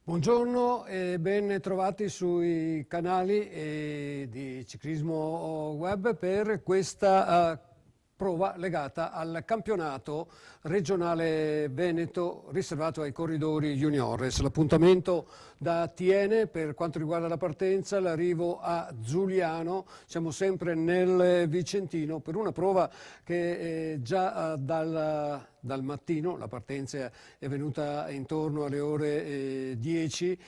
Buongiorno e ben trovati sui canali di Ciclismo Web per questa prova legata al campionato regionale Veneto riservato ai corridori juniores. L'appuntamento da Tiene per quanto riguarda la partenza, l'arrivo a Giuliano, siamo sempre nel Vicentino per una prova che già dal mattino, la partenza è venuta intorno alle ore 10,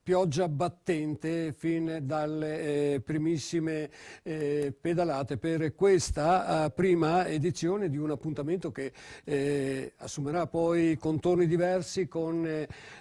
pioggia battente fin dalle primissime pedalate per questa prima edizione di un appuntamento che assumerà poi contorni diversi con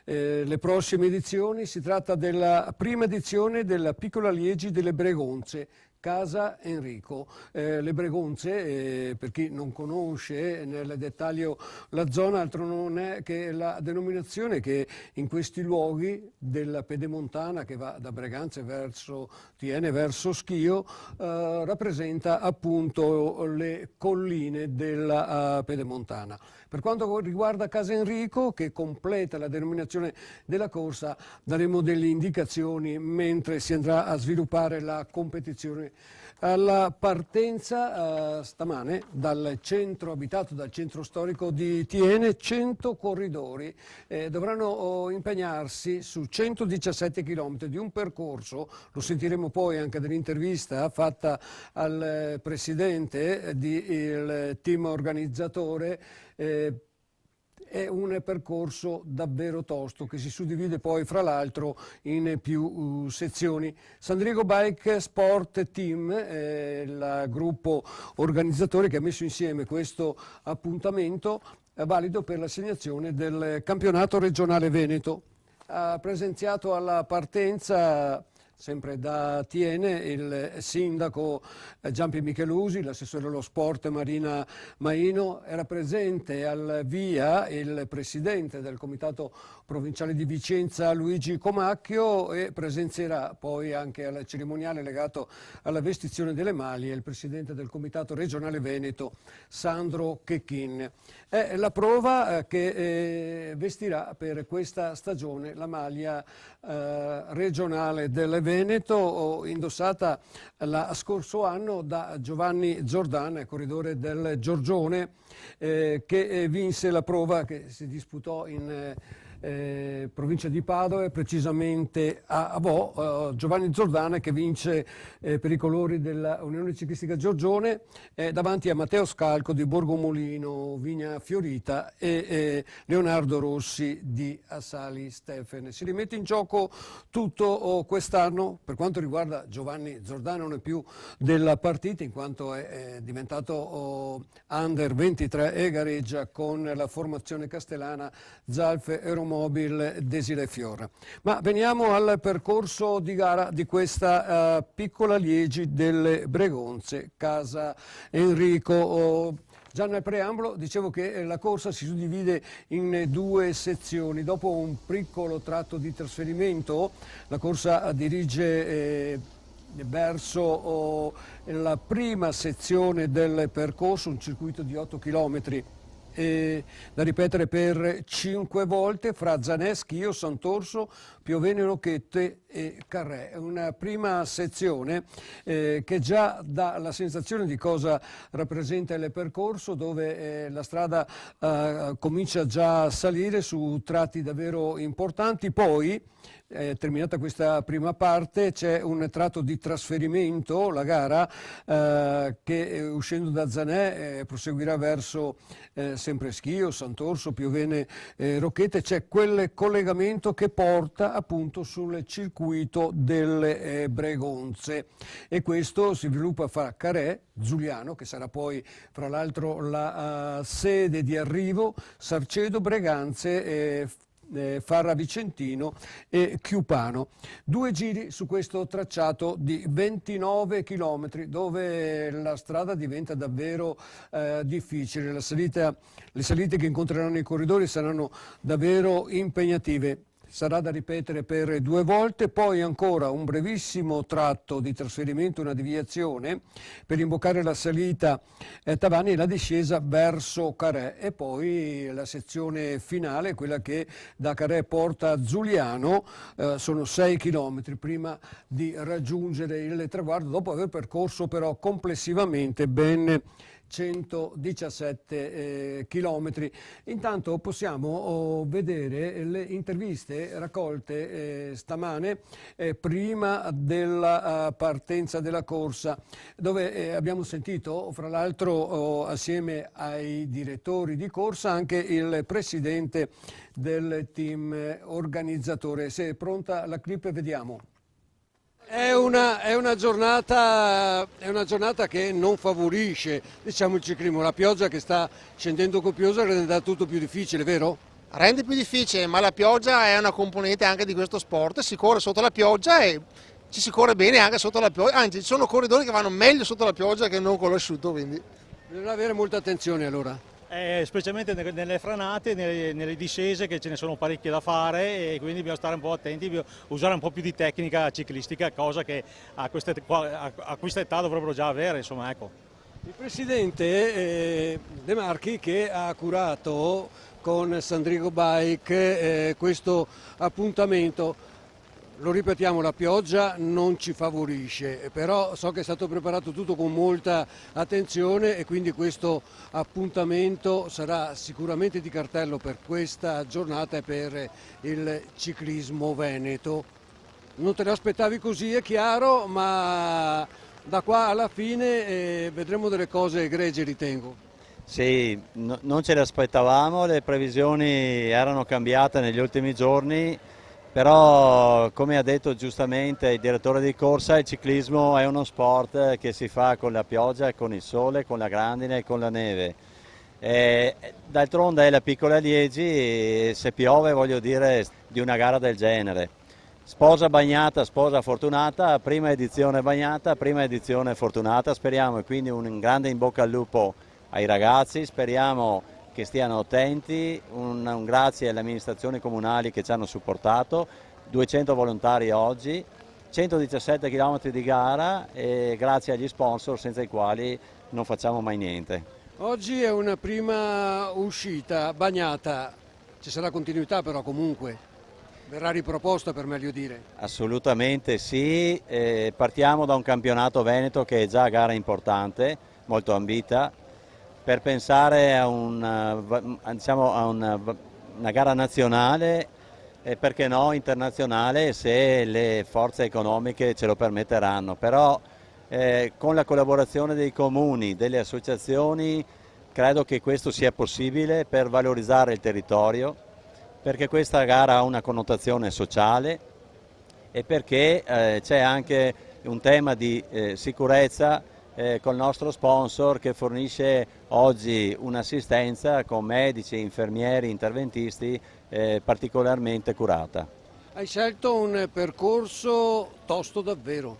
le prossime edizioni. Si tratta della prima edizione della Piccola Liegi delle Bregonze, Casa Enrico. Le Bregonze, per chi non conosce nel dettaglio la zona, altro non è che la denominazione che in questi luoghi della Pedemontana, che va da Breganze verso Tiene, verso Schio, rappresenta appunto le colline della Pedemontana. Per quanto riguarda Casa Enrico, che completa la denominazione della corsa, daremo delle indicazioni mentre si andrà a sviluppare la competizione. Alla partenza stamane dal centro abitato, dal centro storico di Tiene, 100 corridori dovranno impegnarsi su 117 km di un percorso, lo sentiremo poi anche dall'intervista fatta al presidente del team organizzatore. È un percorso davvero tosto che si suddivide poi fra l'altro in più sezioni. San Diego Bike Sport Team, il gruppo organizzatore che ha messo insieme questo appuntamento, è valido per l'assegnazione del campionato regionale Veneto. Ha presenziato alla partenza, sempre da Tiene, il sindaco Giampi Michelusi, l'assessore allo sport Marina Maino, era presente al via il presidente del comitato provinciale di Vicenza Luigi Comacchio e presenzierà poi anche al cerimoniale legato alla vestizione delle maglie il presidente del comitato regionale Veneto Sandro Checchin. È la prova che vestirà per questa stagione la maglia regionale del Veneto, indossata lo scorso anno da Giovanni Giordana, corridore del Giorgione, che vinse la prova che si disputò in provincia di Padova, precisamente a Vo. Giovanni Giordana che vince per i colori della Unione Ciclistica Giorgione davanti a Matteo Scalco di Borgomolino Vigna Fiorita e Leonardo Rossi di Assali Stefane. Si rimette in gioco tutto quest'anno. Per quanto riguarda Giovanni Giordana non è più della partita in quanto è diventato under 23 e gareggia con la formazione castellana Zalf Aeromobil Desile Fiora. Ma veniamo al percorso di gara di questa Piccola Liegi delle Bregonze, Casa Enrico. Già nel preambolo dicevo che la corsa si suddivide in due sezioni. Dopo un piccolo tratto di trasferimento, la corsa dirige verso la prima sezione del percorso, un circuito di 8 km. Da ripetere per 5 volte fra Zanè, Schio, Sant'Orso, Piovene, Rocchette e Carré. È una prima sezione che già dà la sensazione di cosa rappresenta il percorso, dove la strada comincia già a salire su tratti davvero importanti. Poi, terminata questa prima parte, c'è un tratto di trasferimento, la gara, che uscendo da Zanè proseguirà verso sempre Schio, Sant'Orso, Piovene, Rocchette. C'è quel collegamento che porta appunto sul circuito delle Bregonze e questo si sviluppa fra Carré, Giuliano, che sarà poi fra l'altro la sede di arrivo, Sarcedo, Breganze, Farra Vicentino e Chiupano. 2 giri su questo tracciato di 29 km dove la strada diventa davvero difficile. Le salite che incontreranno i corridori saranno davvero impegnative. sarà da ripetere per 2 volte, poi ancora un brevissimo tratto di trasferimento, una deviazione per imboccare la salita Tavani e la discesa verso Carè, e poi la sezione finale, quella che da Carè porta a Giuliano, sono 6 chilometri prima di raggiungere il traguardo, dopo aver percorso però complessivamente ben 117 chilometri. Intanto possiamo vedere le interviste raccolte stamane prima della partenza della corsa, dove abbiamo sentito, fra l'altro assieme ai direttori di corsa, anche il presidente del team organizzatore. Se è pronta la clip, vediamo. È una giornata che non favorisce, diciamo, il ciclismo. La pioggia che sta scendendo copiosa rende tutto più difficile, vero? Rende più difficile, ma la pioggia è una componente anche di questo sport. Si corre sotto la pioggia e ci si corre bene anche sotto la pioggia. Anzi, ci sono corridori che vanno meglio sotto la pioggia che non con l'asciutto, quindi. Bisogna avere molta attenzione allora. Specialmente nelle frenate, nelle discese, che ce ne sono parecchie da fare, e quindi bisogna stare un po' attenti, usare un po' più di tecnica ciclistica, cosa che a questa età dovrebbero già avere, insomma, ecco. Il presidente De Marchi, che ha curato con Sandrigo Bike questo appuntamento, lo ripetiamo, la pioggia non ci favorisce, però so che è stato preparato tutto con molta attenzione e quindi questo appuntamento sarà sicuramente di cartello per questa giornata e per il ciclismo veneto. Non te lo aspettavi così, è chiaro, ma da qua alla fine vedremo delle cose egregie, ritengo. Sì, non ce le aspettavamo, le previsioni erano cambiate negli ultimi giorni. Però, come ha detto giustamente il direttore di corsa, il ciclismo è uno sport che si fa con la pioggia, con il sole, con la grandine e con la neve. D'altronde è la piccola Liegi e se piove, voglio dire, di una gara del genere. Sposa bagnata, sposa fortunata, prima edizione bagnata, prima edizione fortunata, speriamo, e quindi un grande in bocca al lupo ai ragazzi, speriamo che stiano attenti, un grazie alle amministrazioni comunali che ci hanno supportato, 200 volontari oggi, 117 km di gara e grazie agli sponsor senza i quali non facciamo mai niente. Oggi è una prima uscita bagnata, ci sarà continuità però comunque, verrà riproposta per meglio dire. Assolutamente sì, partiamo da un campionato veneto che è già gara importante, molto ambita, per pensare a una gara nazionale e perché no internazionale se le forze economiche ce lo permetteranno, però con la collaborazione dei comuni, delle associazioni, credo che questo sia possibile per valorizzare il territorio, perché questa gara ha una connotazione sociale e perché c'è anche un tema di sicurezza col nostro sponsor che fornisce oggi un'assistenza con medici, infermieri, interventisti particolarmente curata. Hai scelto un percorso tosto davvero.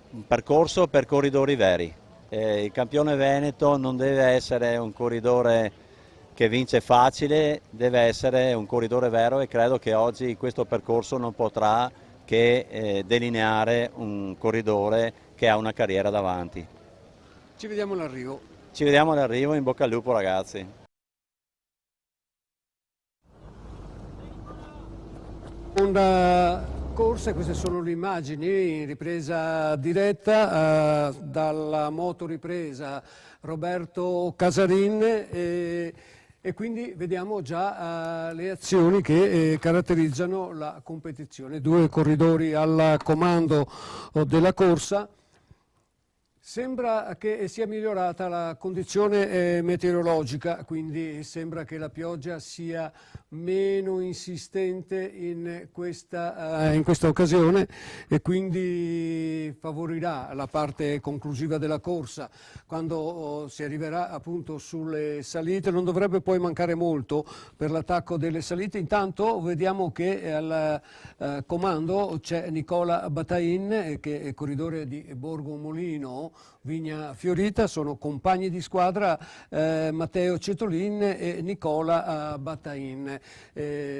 Un percorso per corridori veri. Il campione veneto non deve essere un corridore che vince facile, deve essere un corridore vero e credo che oggi questo percorso non potrà che delineare un corridore che ha una carriera davanti. Ci vediamo all'arrivo. Ci vediamo all'arrivo, in bocca al lupo ragazzi. Una corsa, queste sono le immagini in ripresa diretta dalla motoripresa Roberto Casarin e quindi vediamo già le azioni che caratterizzano la competizione. 2 corridori al comando della corsa. Sembra che sia migliorata la condizione meteorologica, quindi sembra che la pioggia sia meno insistente in questa occasione e quindi favorirà la parte conclusiva della corsa. Quando si arriverà appunto sulle salite non dovrebbe poi mancare molto per l'attacco delle salite. Intanto vediamo che al comando c'è Nicola Batain, che è corridore di Borgo Molino, Vigna Fiorita, sono compagni di squadra Matteo Cetolin e Nicola Batain,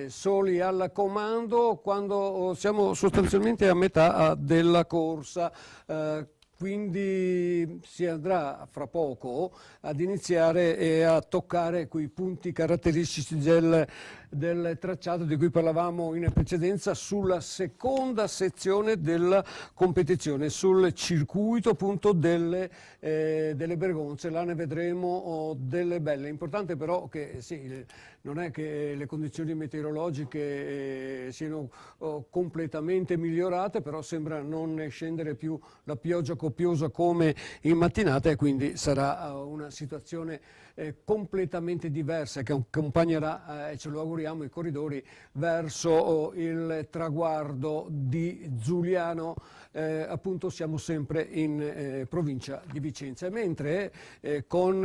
soli al comando quando siamo sostanzialmente a metà della corsa. Quindi si andrà fra poco ad iniziare e a toccare quei punti caratteristici del tracciato di cui parlavamo in precedenza sulla seconda sezione della competizione, sul circuito appunto delle Bergonze. Là ne vedremo delle belle. Importante però che sì, non è che le condizioni meteorologiche siano completamente migliorate, però sembra non scendere più la pioggia copiosa come in mattinata e quindi sarà una situazione completamente diversa che accompagnerà, e ce lo auguriamo, i corridori verso il traguardo di Giuliano. Appunto siamo sempre in provincia di Vicenza, mentre con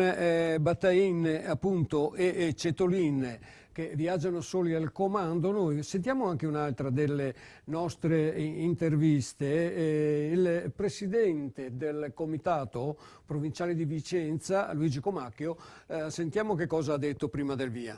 Batain appunto e Cetolin che viaggiano soli al comando, noi sentiamo anche un'altra delle nostre interviste, il presidente del comitato provinciale di Vicenza, Luigi Comacchio. Sentiamo che cosa ha detto prima del via.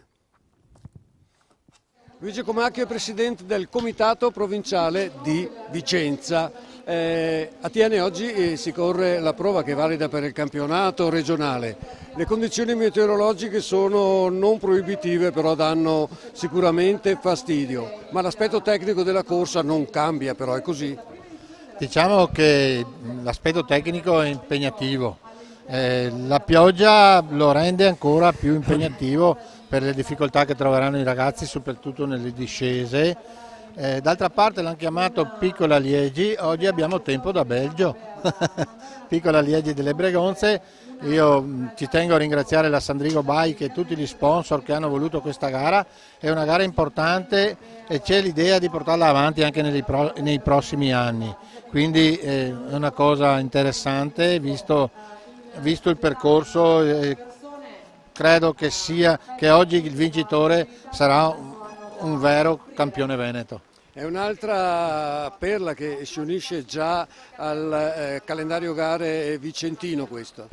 Luigi Comacchio è presidente del comitato provinciale di Vicenza. A Tiene oggi si corre la prova che è valida per il campionato regionale. Le condizioni meteorologiche sono non proibitive, però danno sicuramente fastidio, ma l'aspetto tecnico della corsa non cambia, però è così. Diciamo che l'aspetto tecnico è impegnativo, la pioggia lo rende ancora più impegnativo per le difficoltà che troveranno i ragazzi, soprattutto nelle discese. D'altra parte l'hanno chiamato Piccola Liegi, oggi abbiamo tempo da Belgio, Piccola Liegi delle Bregonze. Io ci tengo a ringraziare la Sandrigo Bike e tutti gli sponsor che hanno voluto questa gara, è una gara importante e c'è l'idea di portarla avanti anche nei prossimi anni, quindi è una cosa interessante visto il percorso. Credo che oggi il vincitore sarà un vero campione veneto. È un'altra perla che si unisce già al calendario gare vicentino questo.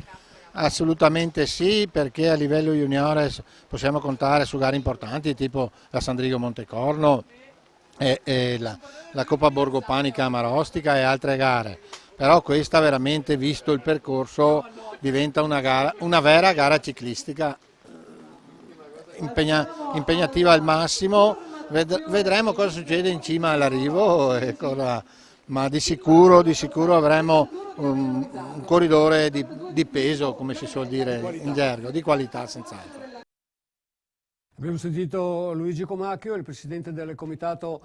Assolutamente sì, perché a livello juniores possiamo contare su gare importanti tipo la Sandrigo Montecorno e la Coppa Borgo Panica Marostica e altre gare. Però questa veramente, visto il percorso, diventa una vera gara ciclistica impegnativa al massimo. Vedremo cosa succede in cima all'arrivo, ma di sicuro avremo un corridore di peso, come si suol dire in gergo, di qualità senz'altro. Abbiamo sentito Luigi Comacchio, il presidente del comitato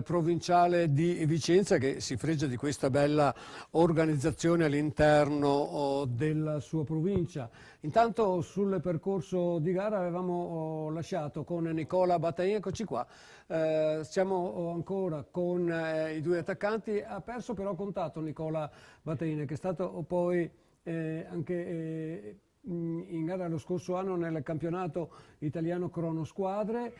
provinciale di Vicenza, che si fregia di questa bella organizzazione all'interno della sua provincia. Intanto sul percorso di gara avevamo lasciato con Nicola Batain, eccoci qua, siamo ancora con i due attaccanti. Ha perso però contatto Nicola Batain, che è stato poi anche in gara lo scorso anno nel campionato italiano cronosquadre,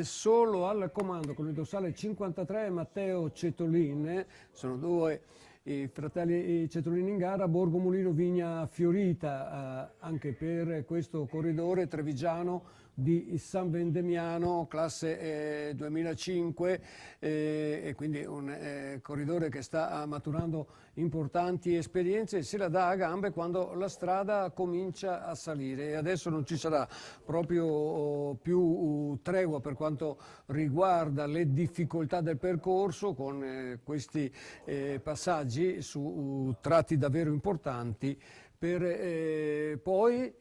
solo al comando con il dorsale 53 Matteo Cetolin, sono due i fratelli Cetolin in gara. Borgo Mulino Vigna Fiorita anche per questo corridore trevigiano di San Vendemiano, classe 2005, e quindi un corridore che sta maturando importanti esperienze e se la dà a gambe quando la strada comincia a salire, e adesso non ci sarà proprio più tregua per quanto riguarda le difficoltà del percorso, con questi passaggi su tratti davvero importanti, per poi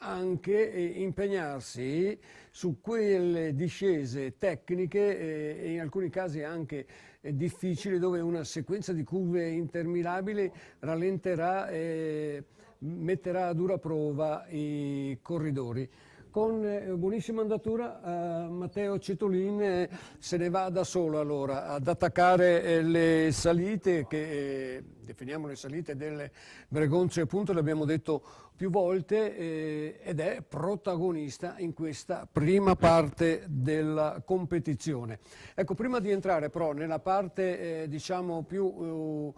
anche impegnarsi su quelle discese tecniche e in alcuni casi anche difficili, dove una sequenza di curve interminabili rallenterà e metterà a dura prova i corridori. Con buonissima andatura Matteo Cetolin se ne va da solo allora ad attaccare le salite che definiamo le salite delle Bregonze, appunto, l'abbiamo detto più volte ed è protagonista in questa prima parte della competizione. Ecco, prima di entrare però nella parte diciamo più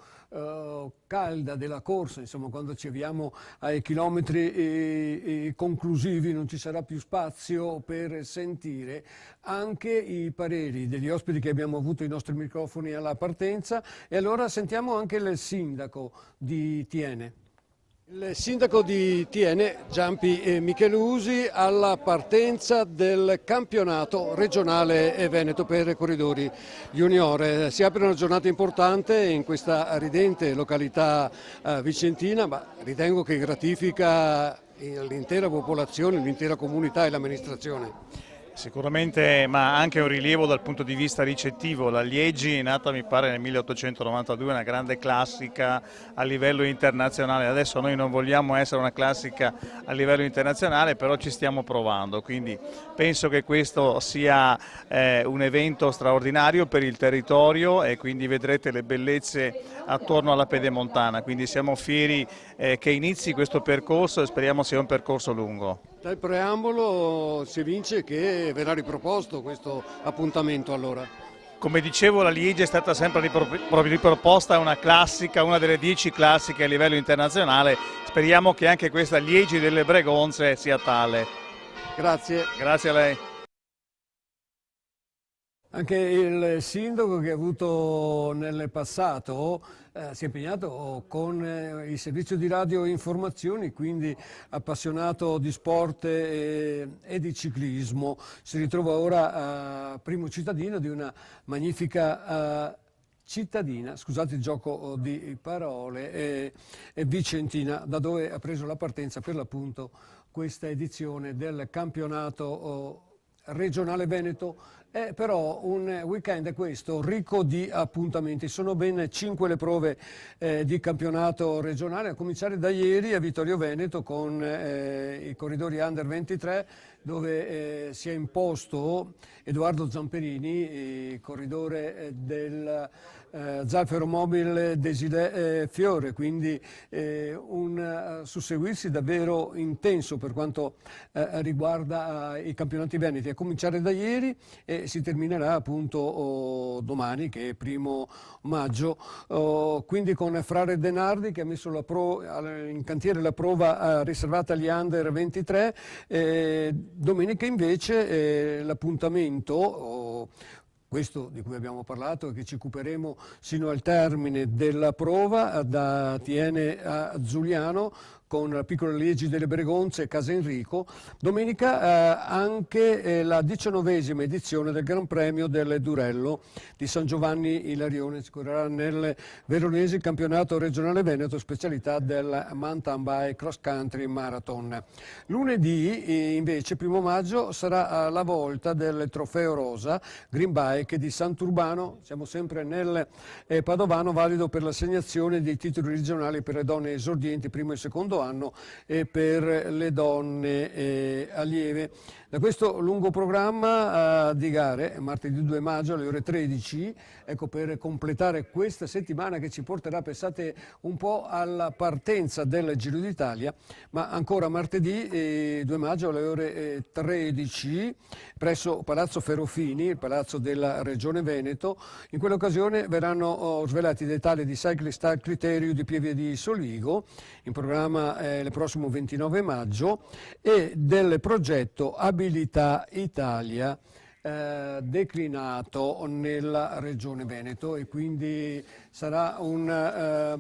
calda della corsa, insomma quando ci avviamo ai chilometri conclusivi non ci sarà più spazio per sentire anche i pareri degli ospiti che abbiamo avuto i nostri microfoni alla partenza, e allora sentiamo anche il sindaco di Thiene. Il sindaco di Thiene, Giampi Michelusi, alla partenza del campionato regionale Veneto per corridori junior. Si apre una giornata importante in questa ridente località vicentina, ma ritengo che gratifica l'intera popolazione, l'intera comunità e l'amministrazione. Sicuramente, ma anche un rilievo dal punto di vista ricettivo. La Liegi è nata, mi pare, nel 1892, una grande classica a livello internazionale. Adesso noi non vogliamo essere una classica a livello internazionale, però ci stiamo provando, quindi penso che questo sia un evento straordinario per il territorio, e quindi vedrete le bellezze attorno alla pedemontana, quindi siamo fieri che inizi questo percorso e speriamo sia un percorso lungo. Dal preambolo si evince che verrà riproposto questo appuntamento allora. Come dicevo, la Liegi è stata sempre riproposta, una classica, una delle 10 classiche a livello internazionale. Speriamo che anche questa Liegi delle Bregonze sia tale. Grazie. Grazie a lei. Anche il sindaco che ha avuto nel passato si è impegnato con il servizio di radio informazioni, quindi appassionato di sport e di ciclismo. Si ritrova ora primo cittadino di una magnifica cittadina, scusate il gioco di parole, vicentina, da dove ha preso la partenza per l'appunto questa edizione del campionato regionale Veneto. È però un weekend questo ricco di appuntamenti, sono ben 5 le prove di campionato regionale, a cominciare da ieri a Vittorio Veneto con i corridori Under 23, dove si è imposto Edoardo Zamperini, corridore del Zalfero Mobile Desilè Fiore, quindi un susseguirsi davvero intenso per quanto riguarda i campionati veneti, a cominciare da ieri, e si terminerà appunto domani, che è 1° maggio, quindi con Frare Denardi che ha messo in cantiere la prova riservata agli Under 23. Domenica invece l'appuntamento, questo di cui abbiamo parlato e che ci occuperemo sino al termine della prova, da Thiene a Giuliano, con la piccola Liegi delle Bregonze e Casa Enrico. Domenica anche la 19ª edizione del Gran Premio del Durello di San Giovanni Ilarione. Si correrà nel veronese campionato regionale Veneto, specialità del mountain bike cross country marathon. Lunedì invece, 1° maggio, sarà la volta del trofeo rosa Green Bike di Sant'Urbano. Siamo sempre nel Padovano, valido per l'assegnazione dei titoli regionali per le donne esordienti primo e secondo anno e per le donne allieve. Da questo lungo programma di gare, martedì 2 maggio alle ore 13, ecco, per completare questa settimana che ci porterà, pensate un po', alla partenza del Giro d'Italia, ma ancora martedì 2 maggio alle ore 13 presso Palazzo Ferrofini, il palazzo della Regione Veneto. In quell'occasione verranno svelati i dettagli di Cyclist Criterio di Pieve di Soligo, in programma il prossimo 29 maggio, e del progetto Abilità Italia declinato nella Regione Veneto, e quindi sarà una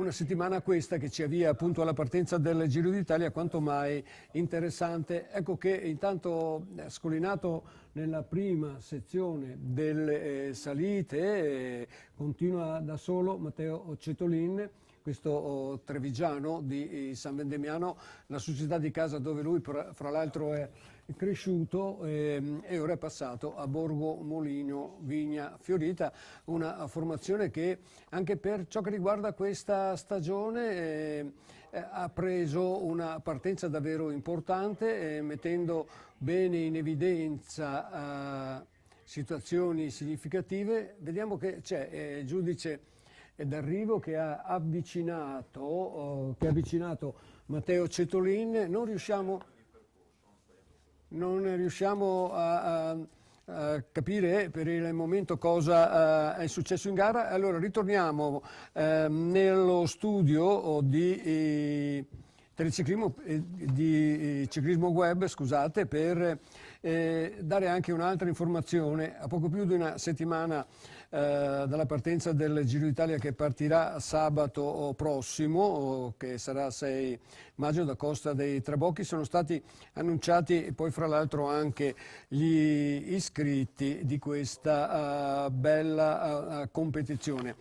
settimana questa che ci avvia appunto alla partenza del Giro d'Italia, quanto mai interessante. Ecco che intanto scolinato nella prima sezione delle salite continua da solo Matteo Cetolin, questo trevigiano di San Vendemiano, la società di casa dove lui fra l'altro è cresciuto, e ora è passato a Borgo Molino Vigna Fiorita, una formazione che anche per ciò che riguarda questa stagione ha preso una partenza davvero importante, mettendo bene in evidenza situazioni significative. Vediamo che c'è il giudice d'arrivo che ha avvicinato Matteo Cetolin, non riusciamo a capire per il momento cosa è successo in gara. Allora ritorniamo nello studio di teleciclismo, di ciclismo web, scusate, per dare anche un'altra informazione. A poco più di una settimana dalla partenza del Giro d'Italia, che partirà sabato prossimo, che sarà 6 maggio, da Costa dei Trabocchi, sono stati annunciati poi fra l'altro anche gli iscritti di questa bella competizione.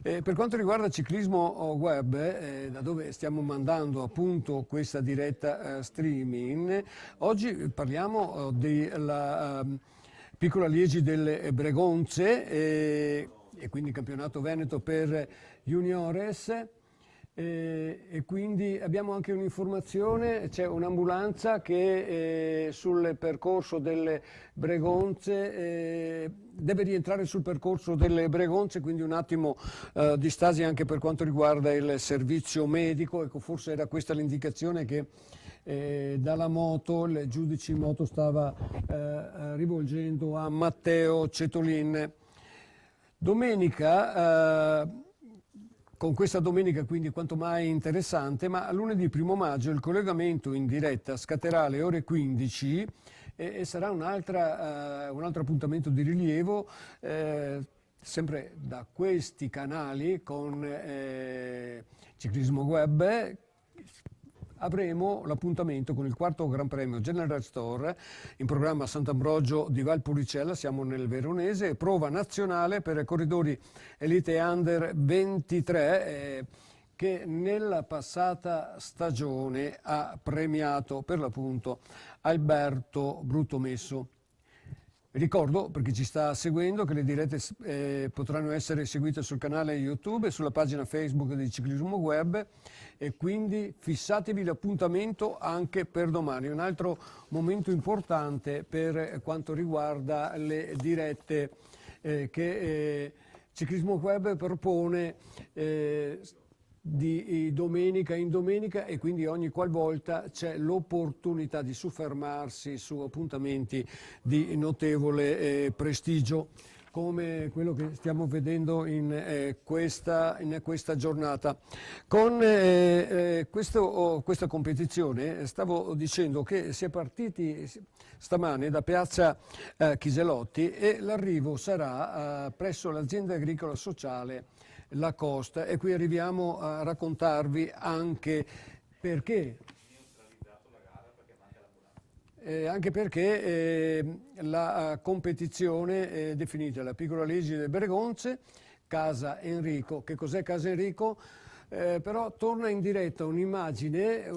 Per quanto riguarda ciclismo web, da dove stiamo mandando appunto questa diretta streaming, oggi parliamo della Piccola Liegi delle Bregonze e quindi campionato veneto per juniores. E quindi abbiamo anche un'informazione, c'è un'ambulanza che sul percorso delle Bregonze deve rientrare sul percorso delle Bregonze, quindi un attimo di stasi anche per quanto riguarda il servizio medico. Ecco, forse era questa l'indicazione che dalla moto il giudice in moto stava rivolgendo a Matteo Cetolin. Domenica, con questa domenica quindi quanto mai interessante, ma lunedì 1 maggio il collegamento in diretta scatterà alle ore 15 e sarà un altro appuntamento di rilievo, sempre da questi canali con Ciclismo Web. Avremo l'appuntamento con il 4º Gran Premio General Store in programma a Sant'Ambrogio di Valpolicella, siamo nel Veronese, prova nazionale per corridori Elite Under 23 che nella passata stagione ha premiato per l'appunto Alberto Bruttomesso. Ricordo, per chi ci sta seguendo, che le dirette potranno essere seguite sul canale YouTube e sulla pagina Facebook di Ciclismo Web, e quindi fissatevi l'appuntamento anche per domani. Un altro momento importante per quanto riguarda le dirette che Ciclismo Web propone di domenica in domenica, e quindi ogni qualvolta c'è l'opportunità di soffermarsi su appuntamenti di notevole prestigio, come quello che stiamo vedendo in questa giornata. Con questa competizione stavo dicendo che si è partiti stamane da piazza Chiselotti e l'arrivo sarà presso l'azienda agricola sociale La Costa, e qui arriviamo a raccontarvi anche perché. Anche perché la competizione è definita la Piccola Liegi delle Bregonze, Casa Enrico. Che cos'è Casa Enrico? Però torna in diretta un'immagine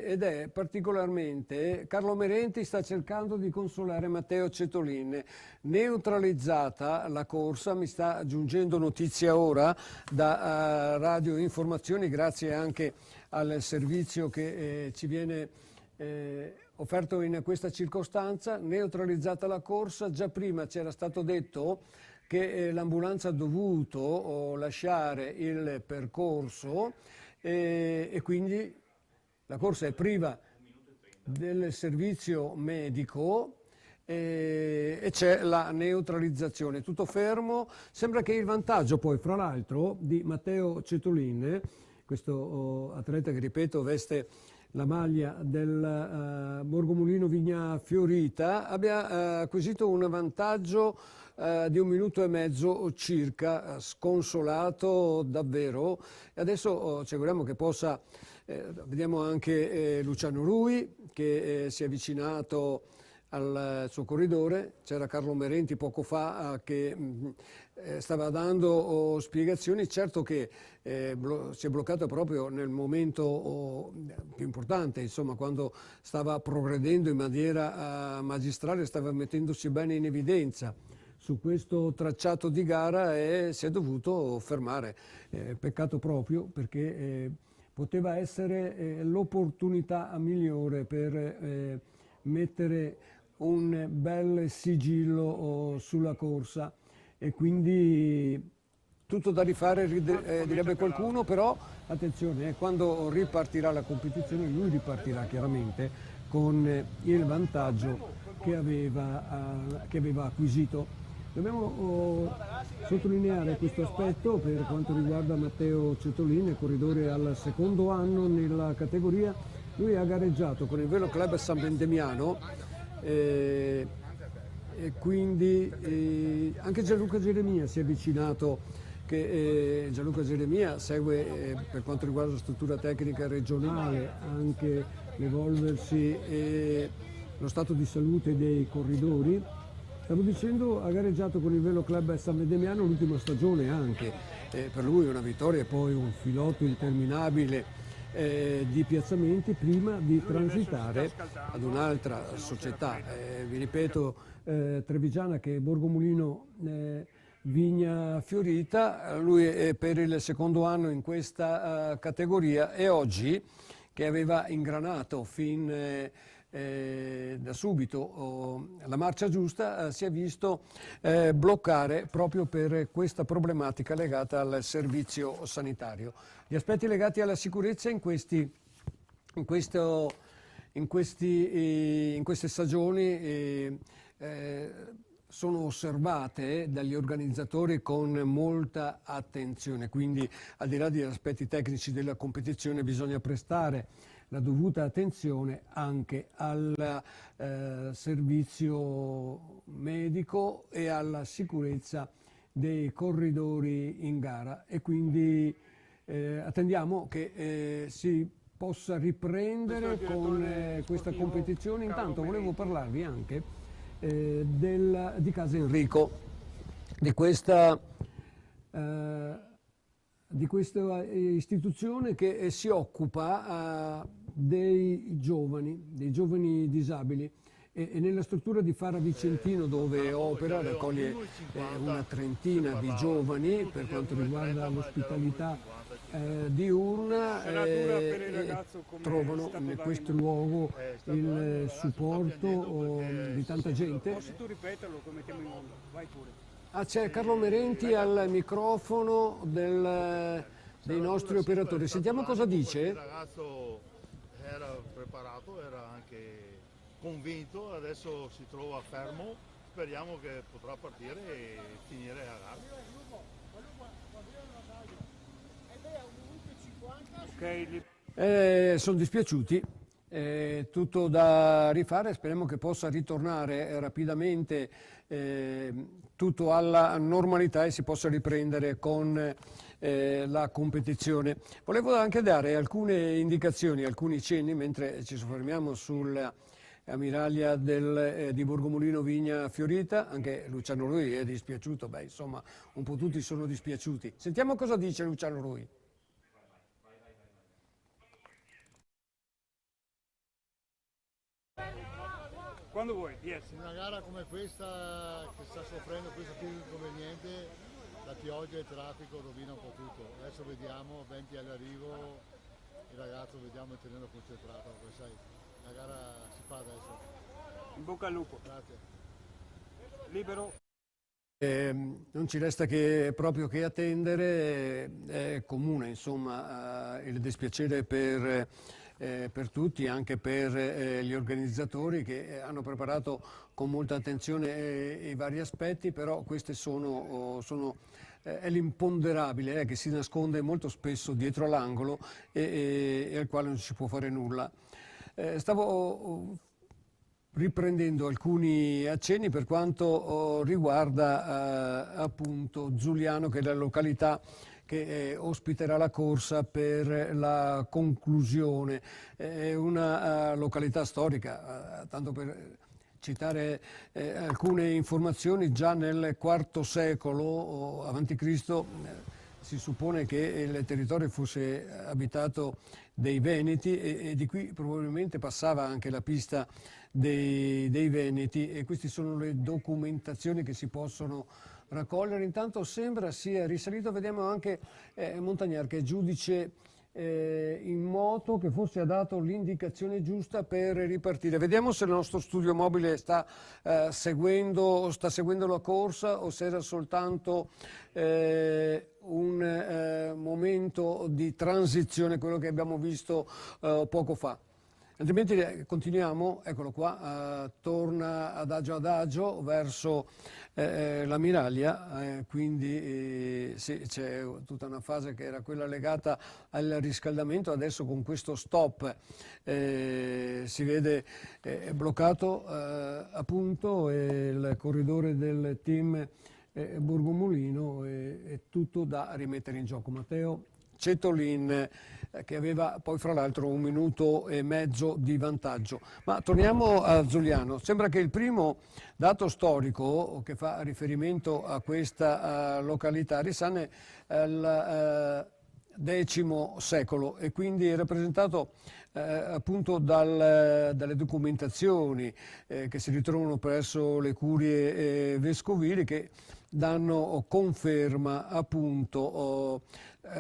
ed è particolarmente Carlo Merenti sta cercando di consolare Matteo Cetolin. Neutralizzata la corsa, mi sta giungendo notizia ora da Radio Informazioni, grazie anche al servizio che ci viene offerto in questa circostanza. Neutralizzata la corsa, già prima c'era stato detto che l'ambulanza ha dovuto lasciare il percorso e quindi la corsa è priva del servizio medico e c'è la neutralizzazione. Tutto fermo, sembra che il vantaggio poi fra l'altro di Matteo Cetolin, questo atleta che ripeto veste la maglia del Borgomolino Vigna Fiorita, abbia acquisito un vantaggio di 1 minuto e mezzo circa, sconsolato davvero, e adesso ci auguriamo che possa, vediamo anche Luciano Rui che si è avvicinato al suo corridore, c'era Carlo Merenti poco fa che stava dando spiegazioni, certo che si è bloccato proprio nel momento più importante, insomma quando stava progredendo in maniera magistrale, stava mettendosi bene in evidenza su questo tracciato di gara e si è dovuto fermare, peccato proprio perché poteva essere l'opportunità migliore per mettere un bel sigillo sulla corsa, e quindi tutto da rifare, direbbe qualcuno, però attenzione, quando ripartirà la competizione lui ripartirà chiaramente con il vantaggio che aveva acquisito. Dobbiamo sottolineare questo aspetto per quanto riguarda Matteo Cetolin, corridore al secondo anno nella categoria. Lui ha gareggiato con il Velo Club San Vendemiano e quindi anche Gianluca Geremia si è avvicinato, che Gianluca Geremia segue per quanto riguarda la struttura tecnica regionale anche l'evolversi e lo stato di salute dei corridori. Stavo dicendo, ha gareggiato con il Velo Club San Vendemiano l'ultima stagione anche, per lui una vittoria e poi un filotto interminabile di piazzamenti prima di transitare ad un'altra società, vi ripeto, trevigiana, che è Borgomulino Vigna Fiorita. Lui è per il secondo anno in questa categoria e oggi, che aveva ingranato fin da subito la marcia giusta, si è visto bloccare proprio per questa problematica legata al servizio sanitario. Gli aspetti legati alla sicurezza in queste stagioni sono osservate dagli organizzatori con molta attenzione, quindi al di là degli aspetti tecnici della competizione bisogna prestare la dovuta attenzione anche al servizio medico e alla sicurezza dei corridori in gara, e quindi attendiamo che si possa riprendere con questa competizione. Intanto volevo parlarvi anche di Casa Enrico, di questa istituzione che si occupa dei giovani disabili, e nella struttura di Fara Vicentino, dove opera, raccoglie una trentina di giovani per quanto riguarda l'ospitalità diurna, trovano in questo luogo il supporto di tanta gente. Posso tu ripeterlo, come mettiamo in onda? Vai pure. C'è Carlo Merenti al microfono dei nostri operatori. Sentiamo cosa dice. Il ragazzo era preparato, era anche convinto, adesso si trova fermo, speriamo che potrà partire e finire la Ok. Sono dispiaciuti, tutto da rifare, speriamo che possa ritornare rapidamente tutto alla normalità e si possa riprendere con la competizione. Volevo anche dare alcune indicazioni, alcuni cenni, mentre ci soffermiamo sull'ammiraglia di Borgomulino Vigna Fiorita. Anche Luciano Rui è dispiaciuto, insomma un po' tutti sono dispiaciuti. Sentiamo cosa dice Luciano Rui. Quando vuoi, yes. In una gara come questa, che sta soffrendo questo tipo di inconveniente, la pioggia e il traffico rovina un po' tutto. Adesso vediamo, 20 all'arrivo, il ragazzo vediamo tenerlo concentrato, perché sai, la gara si fa adesso. In bocca al lupo. Grazie. Libero. Non ci resta che proprio che attendere, è comune insomma il dispiacere per tutti, anche per gli organizzatori che hanno preparato con molta attenzione i vari aspetti, però queste è l'imponderabile che si nasconde molto spesso dietro l'angolo e al quale non si può fare nulla. Stavo riprendendo alcuni accenni per quanto riguarda appunto Zuliano, che è la località che ospiterà la corsa per la conclusione. È una località storica, tanto per citare alcune informazioni, già nel IV secolo a.C. Si suppone che il territorio fosse abitato dai Veneti e di qui probabilmente passava anche la pista dei Veneti, e queste sono le documentazioni che si possono raccogliere. Intanto sembra sia risalito, vediamo anche Montagnar che è giudice in moto che forse ha dato l'indicazione giusta per ripartire. Vediamo se il nostro studio mobile sta seguendo la corsa o se era soltanto un momento di transizione, quello che abbiamo visto poco fa. Altrimenti continuiamo, eccolo qua, torna adagio verso l'ammiraglia, quindi sì, c'è tutta una fase che era quella legata al riscaldamento, adesso con questo stop si vede bloccato appunto il corridore del team Burgomolino, è tutto da rimettere in gioco. Matteo Cetolin che aveva poi fra l'altro 1 minuto e mezzo di vantaggio. Ma torniamo a Zuliano, sembra che il primo dato storico che fa riferimento a questa località risale al X secolo e quindi è rappresentato appunto dalle documentazioni che si ritrovano presso le curie vescovili che danno conferma appunto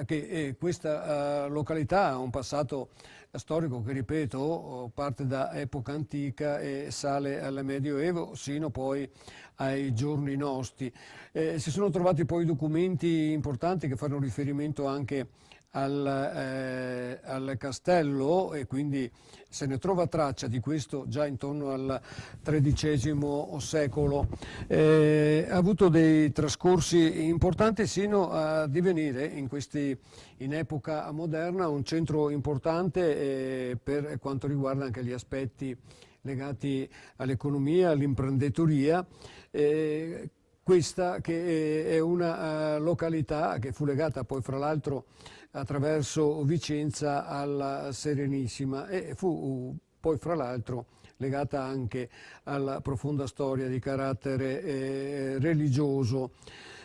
che questa località ha un passato storico che, ripeto, parte da epoca antica e sale al Medioevo sino poi ai giorni nostri. Si sono trovati poi documenti importanti che fanno riferimento anche al castello e quindi se ne trova traccia di questo già intorno al XIII secolo. Ha avuto dei trascorsi importanti sino a divenire in epoca moderna un centro importante per quanto riguarda anche gli aspetti legati all'economia, all'imprenditoria. Questa che è una località che fu legata poi fra l'altro attraverso Vicenza alla Serenissima e fu poi fra l'altro legata anche alla profonda storia di carattere religioso.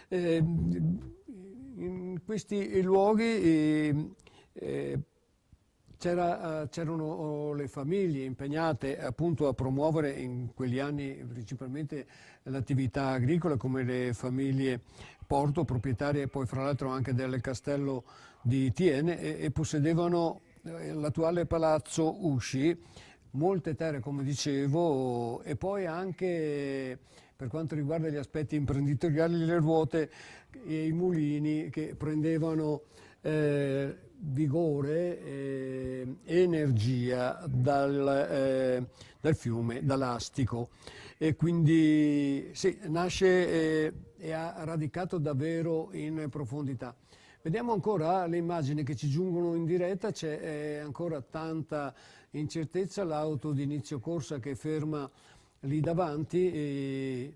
In questi luoghi c'erano le famiglie impegnate appunto a promuovere in quegli anni principalmente l'attività agricola, come le famiglie Porto, proprietarie poi fra l'altro anche del castello di Thiene e possedevano l'attuale palazzo Usci, molte terre come dicevo e poi anche per quanto riguarda gli aspetti imprenditoriali le ruote e i mulini che prendevano vigore e energia dal fiume, dall'Astico e quindi sì, nasce e ha radicato davvero in profondità. Vediamo ancora le immagini che ci giungono in diretta, c'è ancora tanta incertezza, l'auto di inizio corsa che ferma lì davanti e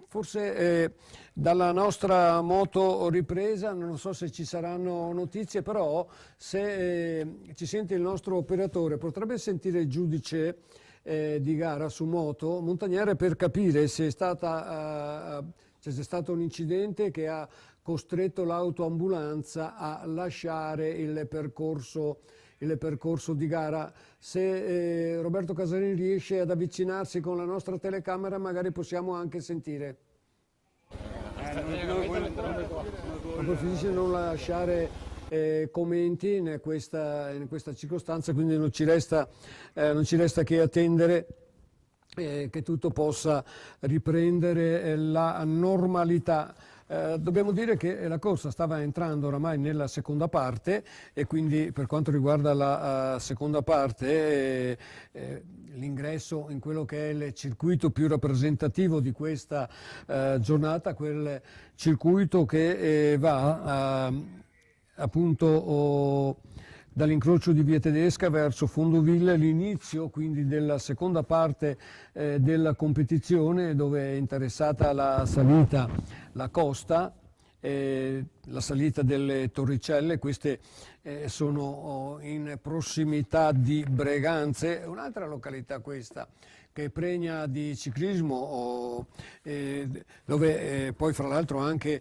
forse dalla nostra moto ripresa, non so se ci saranno notizie, però se ci sente il nostro operatore potrebbe sentire il giudice di gara su moto Montaniere per capire se c'è stato un incidente che ha costretto l'autoambulanza a lasciare il percorso di gara. Se Roberto Casarini riesce ad avvicinarsi con la nostra telecamera magari possiamo anche sentire. Non preferisce non lasciare commenti in questa circostanza, quindi non ci resta che attendere che tutto possa riprendere la normalità. Dobbiamo dire che la corsa stava entrando oramai nella seconda parte e quindi per quanto riguarda la seconda parte l'ingresso in quello che è il circuito più rappresentativo di questa giornata, quel circuito che va appunto dall'incrocio di Via Tedesca verso Fondoville, l'inizio quindi della seconda parte della competizione dove è interessata la salita, la costa, la salita delle Torricelle, queste sono in prossimità di Breganze, un'altra località questa che è pregna di ciclismo, dove poi fra l'altro anche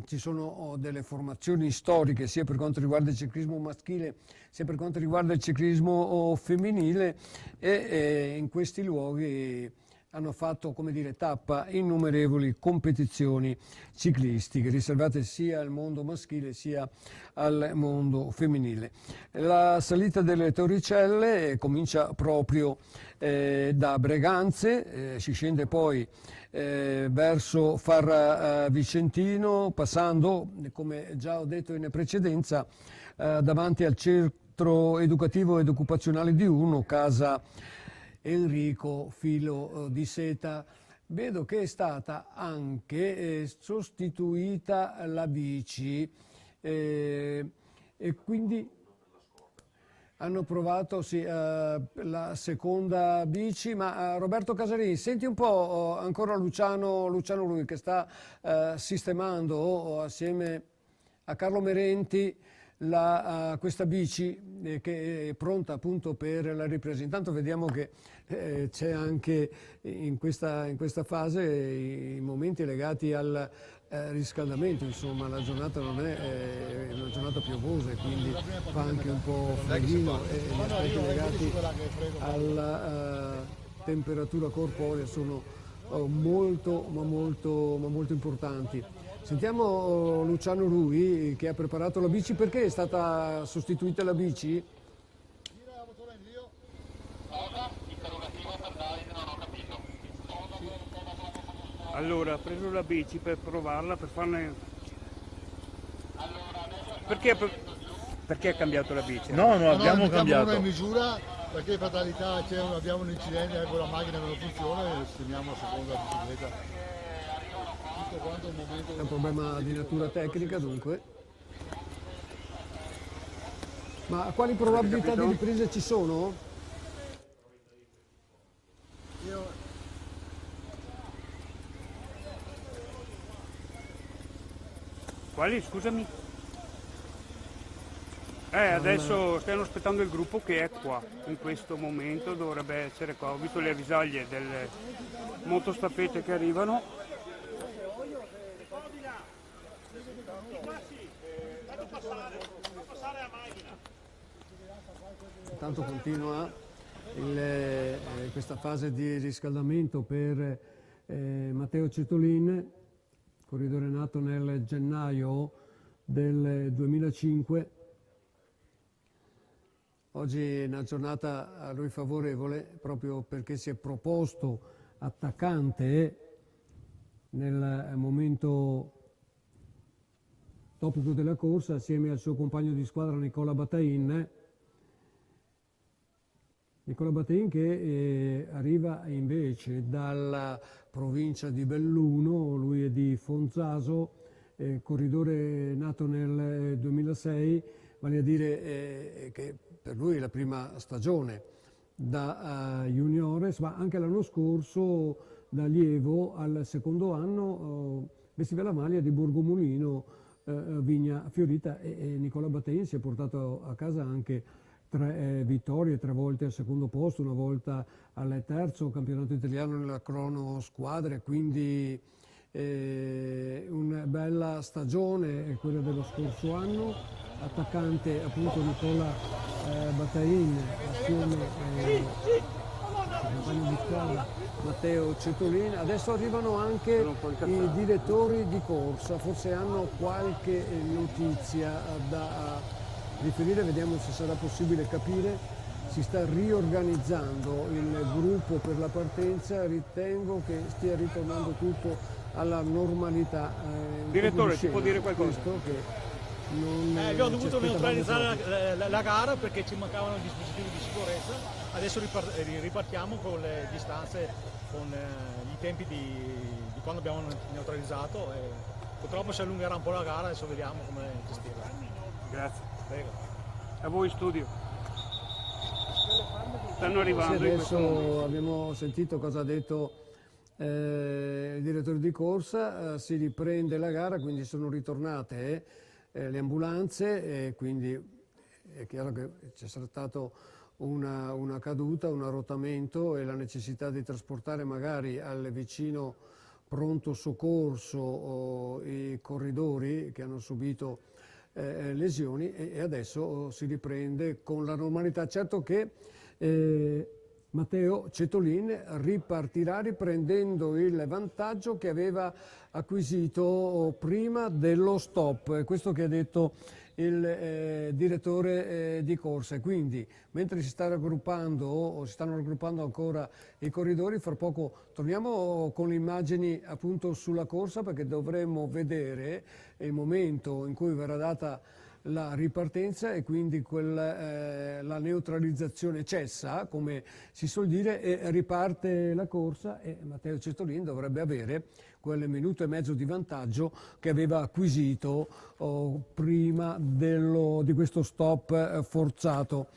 ci sono delle formazioni storiche sia per quanto riguarda il ciclismo maschile sia per quanto riguarda il ciclismo femminile e in questi luoghi hanno fatto, come dire, tappa innumerevoli competizioni ciclistiche riservate sia al mondo maschile sia al mondo femminile. La salita delle Torricelle comincia proprio da Breganze, si scende poi verso Farra Vicentino, passando, come già ho detto in precedenza, davanti al centro educativo ed occupazionale di Uno, casa Enrico Filo di Seta. Vedo che è stata anche sostituita la bici e quindi hanno provato la seconda bici, ma Roberto Casarini, senti un po' ancora Luciano Rui che sta sistemando assieme a Carlo Merenti questa bici che è pronta appunto per la ripresa. Intanto vediamo che c'è anche in questa fase i momenti legati al riscaldamento, insomma la giornata non è una giornata piovosa e quindi fa anche un po' freddino e gli aspetti legati alla temperatura corporea sono molto importanti. Sentiamo Luciano Rui che ha preparato la bici. Perché è stata sostituita la bici? Allora, ho preso la bici per provarla, per farne... Perché ha cambiato la bici? No, non abbiamo Una cambiato. in misura perché fatalità abbiamo un incidente con la macchina che non funziona e stimiamo a seconda bicicletta. Tutto quanto il momento... È un problema di natura tecnica dunque. Ma quali probabilità di ripresa ci sono? Quali, scusami? Adesso stiamo aspettando il gruppo che è qua, in questo momento dovrebbe essere qua. Ho visto le risallie delle motostaffette che arrivano. Intanto continua questa fase di riscaldamento per Matteo Cetolin, corridore nato nel gennaio del 2005. Oggi è una giornata a lui favorevole proprio perché si è proposto attaccante nel momento topico della corsa assieme al suo compagno di squadra Nicola Batain. Nicola Batain che arriva invece dalla provincia di Belluno, lui è di Fonzaso, corridore nato nel 2006, vale a dire che per lui è la prima stagione da juniores, ma anche l'anno scorso da allievo al secondo anno vestiva la maglia di Borgomolino, Vigna Fiorita, e Nicola Batain si è portato a casa anche 3 vittorie, 3 volte al secondo posto, una volta al terzo campionato italiano nella crono squadre, quindi una bella stagione quella dello scorso anno. Attaccante appunto Nicola Batain assieme al compagno di squadra Matteo Cetolin. Adesso arrivano anche i direttori di corsa, forse hanno qualche notizia da riferire, vediamo se sarà possibile capire. Si sta riorganizzando il gruppo per la partenza, ritengo che stia ritornando tutto alla normalità. Direttore, ci può dire qualcosa? Abbiamo dovuto neutralizzare la gara perché ci mancavano i dispositivi di sicurezza, adesso ripartiamo con le distanze, con i tempi di quando abbiamo neutralizzato. Purtroppo si allungherà un po' la gara, adesso vediamo come gestirla. Grazie. Prego. A voi studio. Stanno arrivando. Sì, adesso abbiamo sentito cosa ha detto il direttore di corsa, si riprende la gara, quindi sono ritornate le ambulanze e quindi è chiaro che c'è stato una caduta, un arrottamento e la necessità di trasportare magari al vicino pronto soccorso i corridori che hanno subito lesioni e adesso si riprende con la normalità. Certo che Matteo Cetolin ripartirà riprendendo il vantaggio che aveva acquisito prima dello stop, questo che ha detto il direttore di corsa. Quindi mentre si sta raggruppando o si stanno raggruppando ancora i corridori, fra poco torniamo con le immagini appunto sulla corsa, perché dovremmo vedere il momento in cui verrà data la ripartenza e quindi la neutralizzazione cessa, come si suol dire, e riparte la corsa, e Matteo Cetolin dovrebbe avere quel minuto e mezzo di vantaggio che aveva acquisito prima di questo stop forzato.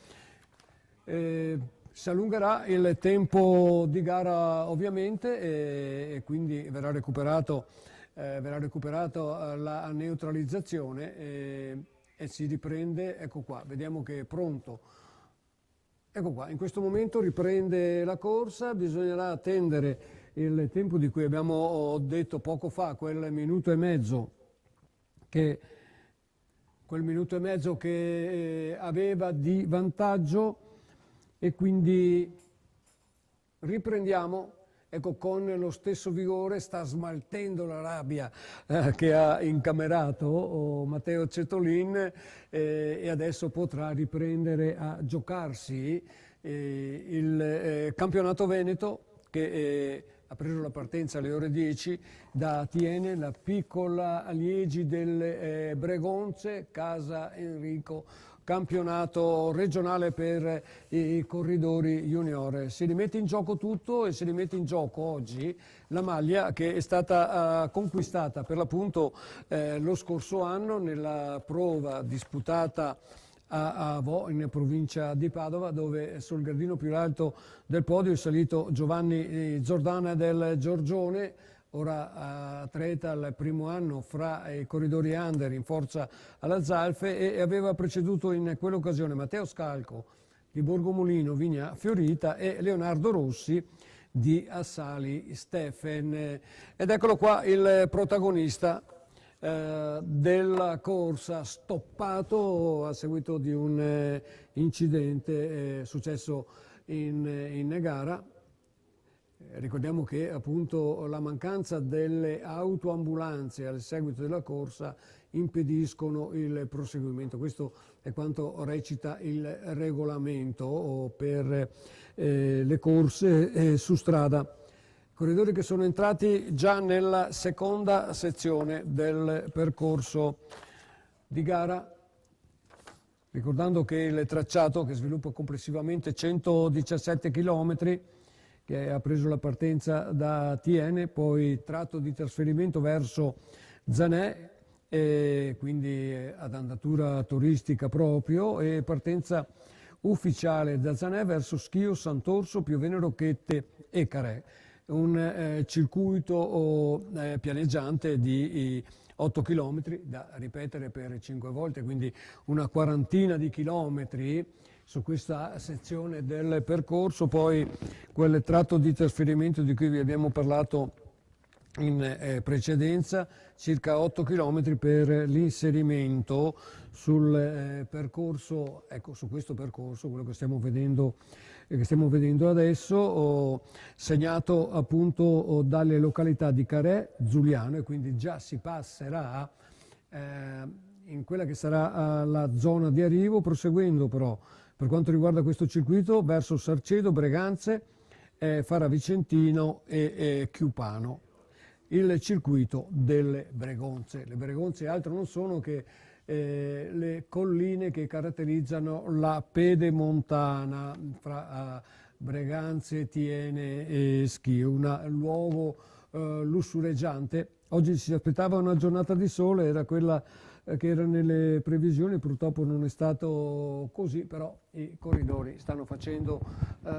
Si allungherà il tempo di gara ovviamente e quindi verrà recuperato la neutralizzazione e si riprende. Ecco qua, vediamo che è pronto. Ecco qua, in questo momento riprende la corsa, bisognerà attendere il tempo di cui abbiamo detto poco fa, quel minuto e mezzo che aveva di vantaggio, e quindi riprendiamo. Ecco, con lo stesso vigore sta smaltendo la rabbia che ha incamerato Matteo Cetolin e adesso potrà riprendere a giocarsi il campionato veneto che ha preso la partenza alle ore 10 da Thiene, la piccola Liegi del Bregonze, Casa Enrico, campionato regionale per i corridori junior. Si rimette in gioco tutto e si rimette in gioco oggi la maglia che è stata conquistata per l'appunto lo scorso anno nella prova disputata a Vo, in provincia di Padova, dove sul gradino più alto del podio è salito Giovanni Zordana del Giorgione, ora atleta al primo anno fra i corridori under in forza alla Zalfe, e aveva preceduto in quell'occasione Matteo Scalco di Borgomolino Vigna Fiorita e Leonardo Rossi di Assali Steffen. Ed eccolo qua il protagonista della corsa, stoppato a seguito di un incidente successo in gara. Ricordiamo che appunto la mancanza delle autoambulanze al seguito della corsa impediscono il proseguimento. Questo è quanto recita il regolamento per le corse su strada. Corridori che sono entrati già nella seconda sezione del percorso di gara, ricordando che il tracciato, che sviluppa complessivamente 117 km, che ha preso la partenza da Thiene, poi tratto di trasferimento verso Zanè, e quindi ad andatura turistica proprio, e partenza ufficiale da Zanè verso Schio, Sant'Orso, Piovene Rocchette e Carè. Un circuito pianeggiante di 8 km da ripetere per 5 volte, quindi una quarantina di chilometri su questa sezione del percorso. Poi quel tratto di trasferimento di cui vi abbiamo parlato in precedenza, circa 8 km per l'inserimento sul percorso, ecco, su questo percorso, quello che stiamo vedendo adesso, segnato appunto dalle località di Carè, Zuliano, e quindi già si passerà in quella che sarà la zona di arrivo, proseguendo però per quanto riguarda questo circuito verso Sarcedo, Breganze, Fara Vicentino e Chiupano. Il circuito delle Bregonze. Le Bregonze altro non sono che le colline che caratterizzano la pedemontana fra Breganze, Thiene e Schio, un luogo lussureggiante. Oggi si aspettava una giornata di sole, era quella che era nelle previsioni, purtroppo non è stato così, però i corridori stanno facendo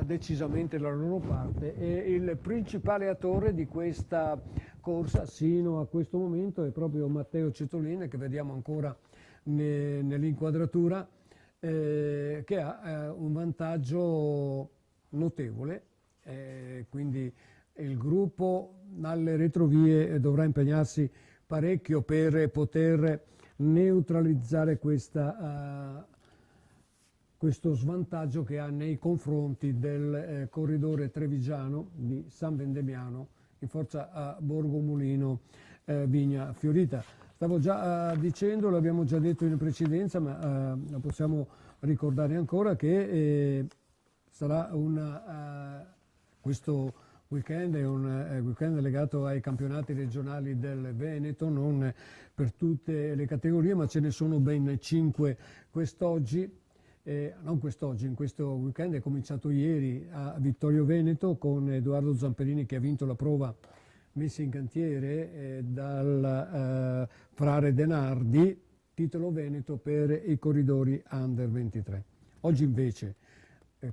decisamente la loro parte, e il principale attore di questa corsa sino a questo momento è proprio Matteo Cetolin, che vediamo ancora nell'inquadratura, che ha un vantaggio notevole, quindi il gruppo alle retrovie dovrà impegnarsi parecchio per poter neutralizzare questa questo svantaggio che ha nei confronti del corridore trevigiano di San Vendemiano in forza a Borgomulino Vigna Fiorita. Stavo già dicendo, l'abbiamo già detto in precedenza, ma lo possiamo ricordare ancora, che sarà questo weekend è un weekend legato ai campionati regionali del Veneto, non per tutte le categorie, ma ce ne sono ben 5 quest'oggi. Non quest'oggi, in questo weekend è cominciato ieri a Vittorio Veneto con Edoardo Zamperini che ha vinto la prova messa in cantiere dal Frare Denardi, titolo Veneto per i corridori under 23. Oggi invece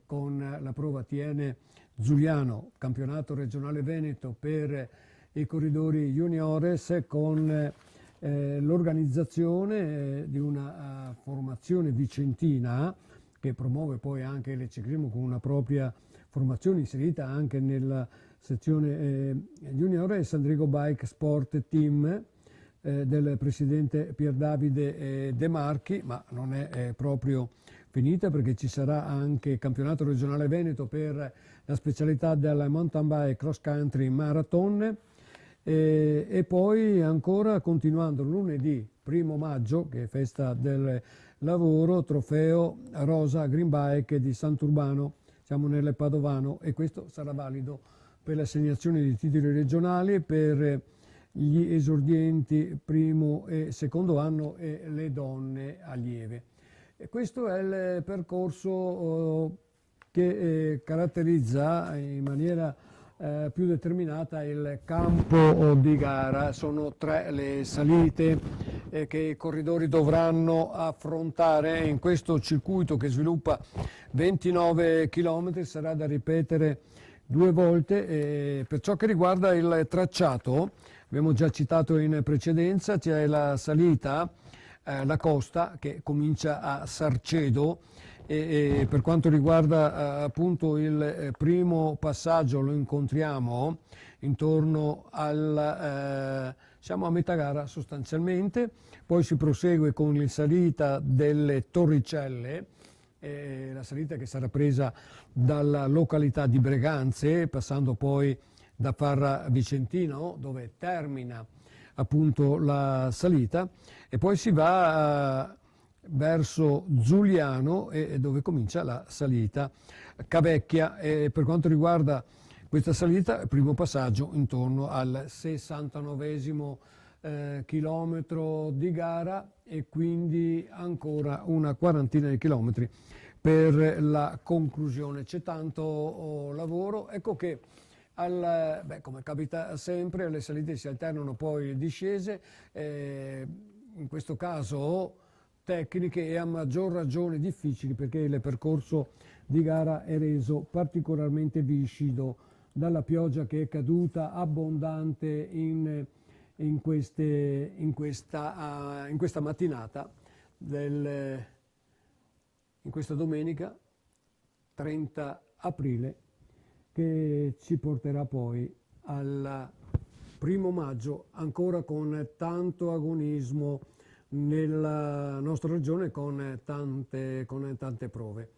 con la prova TN Giuliano, campionato regionale Veneto per i corridori juniores, con l'organizzazione di una formazione vicentina che promuove poi anche il ciclismo con una propria formazione inserita anche nella sezione junior, e Sandrigo Bike Sport Team del presidente Pier Davide De Marchi, ma non è proprio finita, perché ci sarà anche campionato regionale Veneto per la specialità del mountain bike cross country marathon, e poi ancora continuando lunedì 1° maggio, che è festa del lavoro, trofeo Rosa Green Bike di Sant'Urbano, siamo nel Padovano, e questo sarà valido per l'assegnazione di titoli regionali per gli esordienti primo e secondo anno e le donne allieve. E questo è il percorso che caratterizza in maniera più determinata il campo di gara. Sono 3 le salite che i corridori dovranno affrontare in questo circuito che sviluppa 29 km, sarà da ripetere 2 volte. Per ciò che riguarda il tracciato, abbiamo già citato in precedenza, c'è la salita, la costa che comincia a Sarcedo, e per quanto riguarda appunto il primo passaggio lo incontriamo intorno siamo a metà gara sostanzialmente, poi si prosegue con la salita delle Torricelle, la salita che sarà presa dalla località di Breganze, passando poi da Farra Vicentino dove termina appunto la salita, e poi si va verso Giuliano dove comincia la salita Cavecchia. E per quanto riguarda questa salita, il primo passaggio intorno al 69° chilometro di gara, e quindi ancora una quarantina di chilometri per la conclusione. C'è tanto lavoro, ecco che come capita sempre, alle salite si alternano poi le discese, in questo caso tecniche e a maggior ragione difficili, perché il percorso di gara è reso particolarmente viscido dalla pioggia che è caduta abbondante in questa mattinata, in questa domenica 30 aprile, che ci porterà poi al 1° maggio, ancora con tanto agonismo nella nostra regione, con tante prove.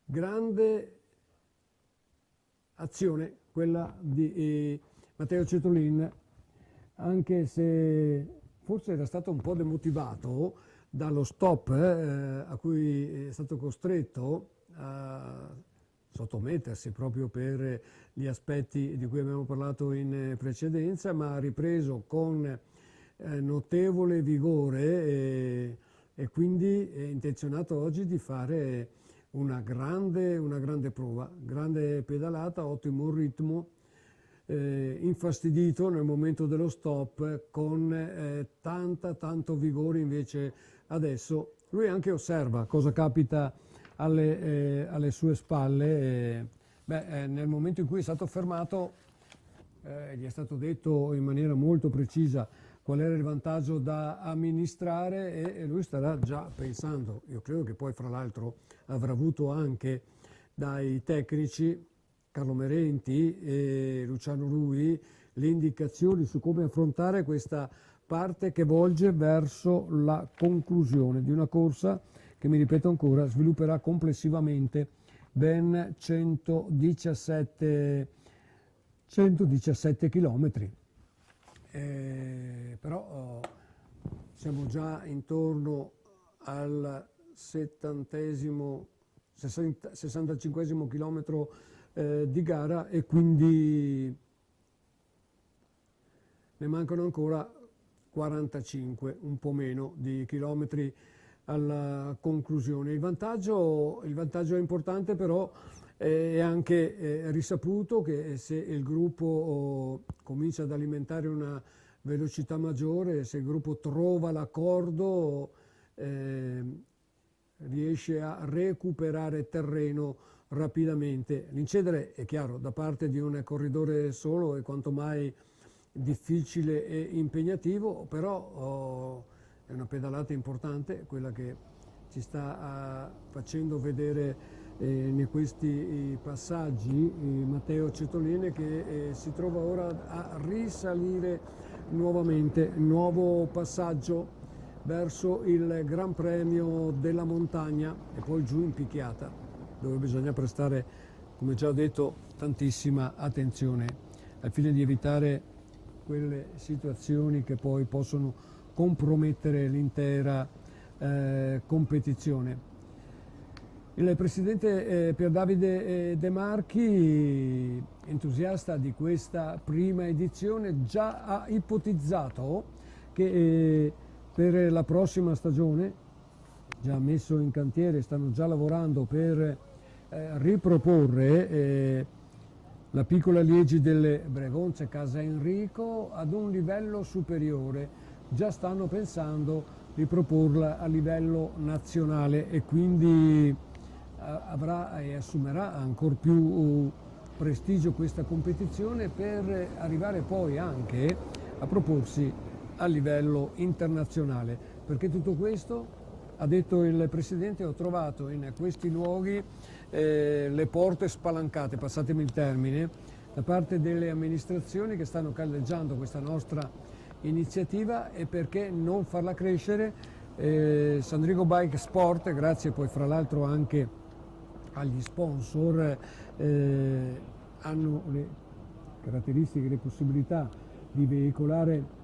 Grande azione quella di Matteo Cetolin, anche se forse era stato un po' demotivato dallo stop a cui è stato costretto a sottomettersi proprio per gli aspetti di cui abbiamo parlato in precedenza, ma ha ripreso con notevole vigore e quindi è intenzionato oggi di fare una grande prova, grande pedalata, ottimo ritmo, infastidito nel momento dello stop, con tanto vigore invece adesso. Lui anche osserva cosa capita alle sue spalle. Nel momento in cui è stato fermato gli è stato detto in maniera molto precisa qual era il vantaggio da amministrare, e lui starà già pensando. Io credo che poi fra l'altro avrà avuto anche dai tecnici Carlo Merenti e Luciano Rui le indicazioni su come affrontare questa parte che volge verso la conclusione di una corsa che, mi ripeto ancora, svilupperà complessivamente ben 117 chilometri. Però siamo già intorno al 65esimo chilometro di gara, e quindi ne mancano ancora 45, un po' meno di chilometri alla conclusione. Il vantaggio è importante, però è anche risaputo che se il gruppo comincia ad alimentare una velocità maggiore, se il gruppo trova l'accordo, riesce a recuperare terreno rapidamente. L'incedere, è chiaro, da parte di un corridore solo è quanto mai difficile e impegnativo, però è una pedalata importante quella che ci sta facendo vedere in questi passaggi Matteo Cetolini, che si trova ora a risalire nuovamente, nuovo passaggio verso il Gran Premio della Montagna e poi giù in picchiata, dove bisogna prestare, come già ho detto, tantissima attenzione al fine di evitare quelle situazioni che poi possono compromettere l'intera competizione. Il presidente Pier Davide De Marchi, entusiasta di questa prima edizione, già ha ipotizzato che per la prossima stagione, già messo in cantiere, stanno già lavorando per riproporre la piccola Liegi delle Bregonze Casa Enrico ad un livello superiore. Già stanno pensando di proporla a livello nazionale, e quindi avrà e assumerà ancor più prestigio questa competizione, per arrivare poi anche a proporsi a livello internazionale. Perché tutto questo, ha detto il Presidente, ho trovato in questi luoghi le porte spalancate, passatemi il termine, da parte delle amministrazioni che stanno caldeggiando questa nostra iniziativa, e perché non farla crescere. Sandrigo Bike Sport, grazie poi fra l'altro anche agli sponsor, hanno le caratteristiche, le possibilità di veicolare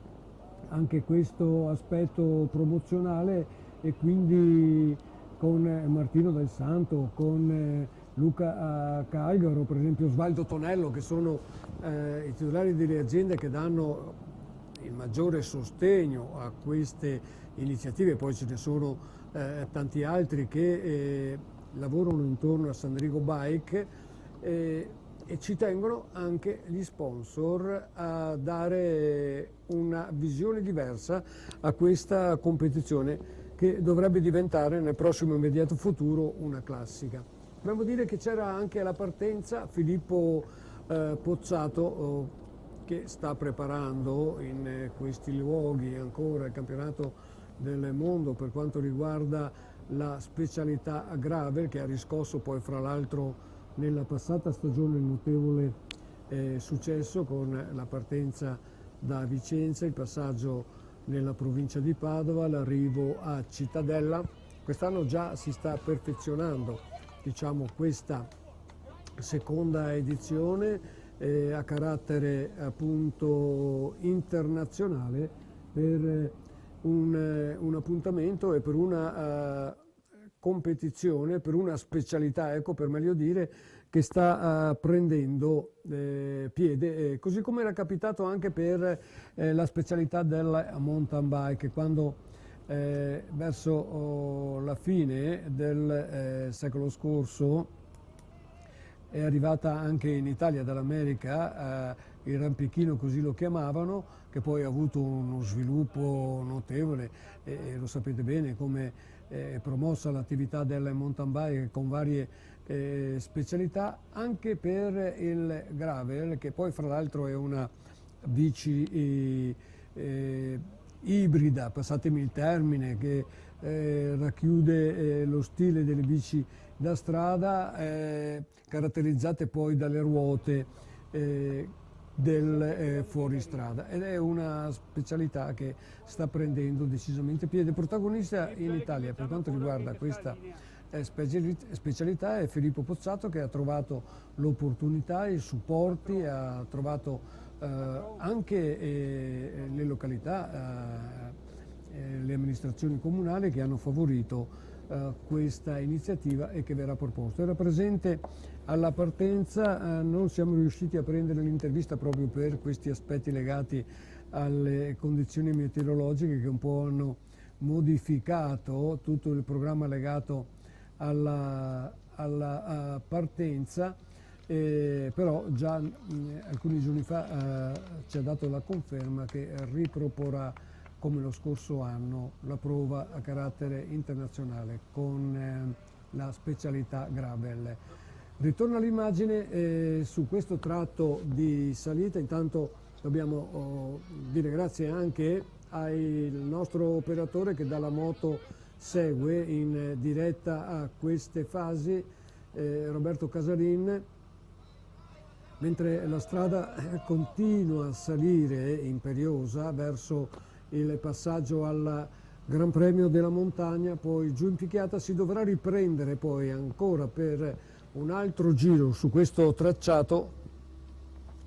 anche questo aspetto promozionale, e quindi con Martino Del Santo, con Luca Calgaro, per esempio Osvaldo Tonello, che sono i titolari delle aziende che danno il maggiore sostegno a queste iniziative. Poi ce ne sono tanti altri che lavorano intorno a Sandrigo Bike, e ci tengono anche gli sponsor a dare una visione diversa a questa competizione, che dovrebbe diventare nel prossimo immediato futuro una classica. Dobbiamo dire che c'era anche alla partenza Filippo Pozzato, che sta preparando in questi luoghi ancora il campionato del mondo per quanto riguarda la specialità gravel, che ha riscosso poi fra l'altro nella passata stagione un notevole successo con la partenza da Vicenza, il passaggio nella provincia di Padova, l'arrivo a Cittadella. Quest'anno già si sta perfezionando, diciamo, questa seconda edizione a carattere appunto internazionale, per un appuntamento e per una competizione, per una specialità, ecco, per meglio dire, che sta prendendo piede, così come era capitato anche per la specialità del mountain bike, quando verso la fine del secolo scorso è arrivata anche in Italia dall'America il rampichino, così lo chiamavano, che poi ha avuto uno sviluppo notevole, e lo sapete bene come è promossa l'attività del mountain bike con varie specialità, anche per il gravel, che poi fra l'altro è una bici ibrida, passatemi il termine, che racchiude lo stile delle bici da strada, caratterizzate poi dalle ruote del fuoristrada, ed è una specialità che sta prendendo decisamente piede. Protagonista in Italia per quanto riguarda questa specialità è Filippo Pozzato, che ha trovato l'opportunità, i supporti, ha trovato anche le località, le amministrazioni comunali che hanno favorito questa iniziativa e che verrà proposta. Era presente alla partenza, non siamo riusciti a prendere l'intervista proprio per questi aspetti legati alle condizioni meteorologiche che un po' hanno modificato tutto il programma legato alla partenza, però già alcuni giorni fa ci ha dato la conferma che riproporrà come lo scorso anno la prova a carattere internazionale con la specialità Gravel. Ritorno all'immagine su questo tratto di salita. Intanto dobbiamo dire grazie anche al nostro operatore che dalla moto segue in diretta a queste fasi, Roberto Casarin, mentre la strada continua a salire imperiosa verso il passaggio al Gran Premio della Montagna, poi giù in picchiata. Si dovrà riprendere poi ancora per un altro giro su questo tracciato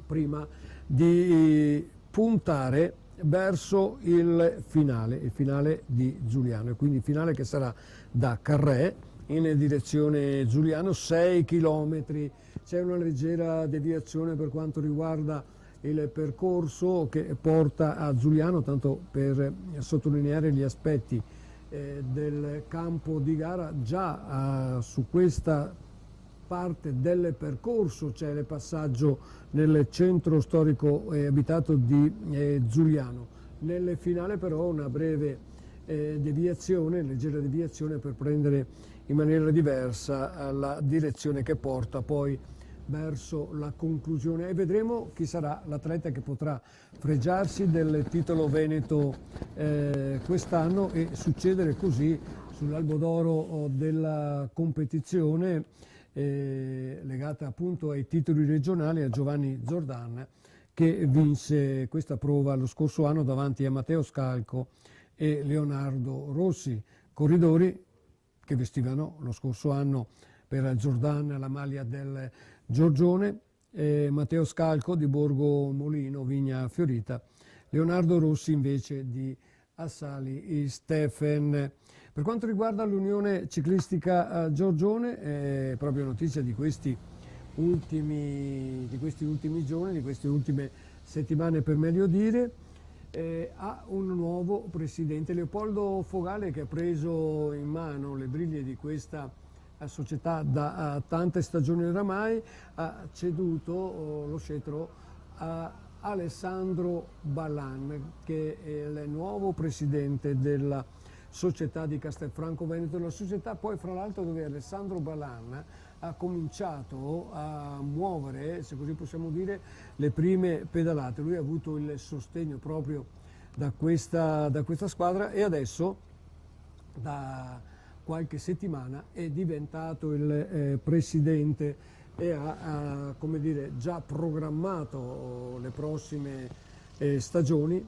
prima di puntare verso il finale di Giuliano, e quindi il finale che sarà da Carré in direzione Giuliano, 6 km. C'è una leggera deviazione per quanto riguarda il percorso che porta a Giuliano, tanto per sottolineare gli aspetti del campo di gara. Già su questa parte del percorso c'è il passaggio nel centro storico abitato di Giuliano. Nel finale però una breve deviazione, leggera deviazione, per prendere in maniera diversa la direzione che porta poi verso la conclusione, e vedremo chi sarà l'atleta che potrà fregiarsi del titolo veneto quest'anno e succedere così sull'albo d'oro della competizione legata appunto ai titoli regionali a Giovanni Zordan, che vinse questa prova lo scorso anno davanti a Matteo Scalco e Leonardo Rossi, corridori che vestivano lo scorso anno per Zordan la maglia del Giorgione, Matteo Scalco di Borgo Molino, Vigna Fiorita, Leonardo Rossi invece di Assali Stefen. Per quanto riguarda l'Unione Ciclistica Giorgione, proprio notizia di questi ultimi giorni, di queste ultime settimane per meglio dire, ha un nuovo presidente, Leopoldo Fogale, che ha preso in mano le briglie di questa società da tante stagioni oramai. Ha ceduto lo scettro a Alessandro Ballan, che è il nuovo presidente della società di Castelfranco Veneto, la società poi fra l'altro dove Alessandro Ballan ha cominciato a muovere, se così possiamo dire, le prime pedalate. Lui ha avuto il sostegno proprio da questa squadra e adesso da qualche settimana è diventato il presidente e ha come dire, già programmato le prossime stagioni,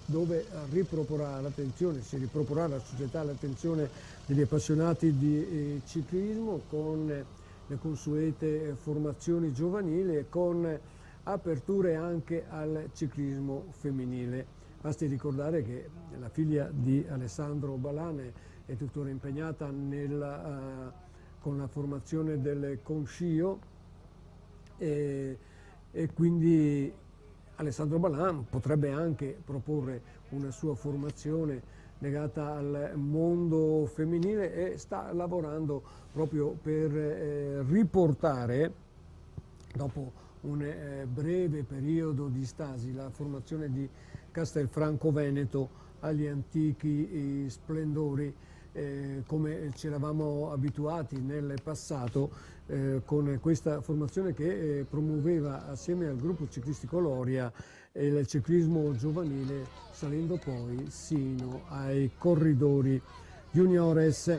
dove si riproporrà la società all'attenzione degli appassionati di ciclismo, con le consuete formazioni giovanili e con aperture anche al ciclismo femminile. Basti ricordare che la figlia di Alessandro Ballan è tuttora impegnata con la formazione del Conscio e quindi Alessandro Ballan potrebbe anche proporre una sua formazione legata al mondo femminile e sta lavorando proprio per riportare, dopo un breve periodo di stasi, la formazione di Castelfranco Veneto agli antichi splendori, come ci eravamo abituati nel passato, con questa formazione che promuoveva assieme al gruppo ciclistico Loria il ciclismo giovanile, salendo poi sino ai corridori juniores.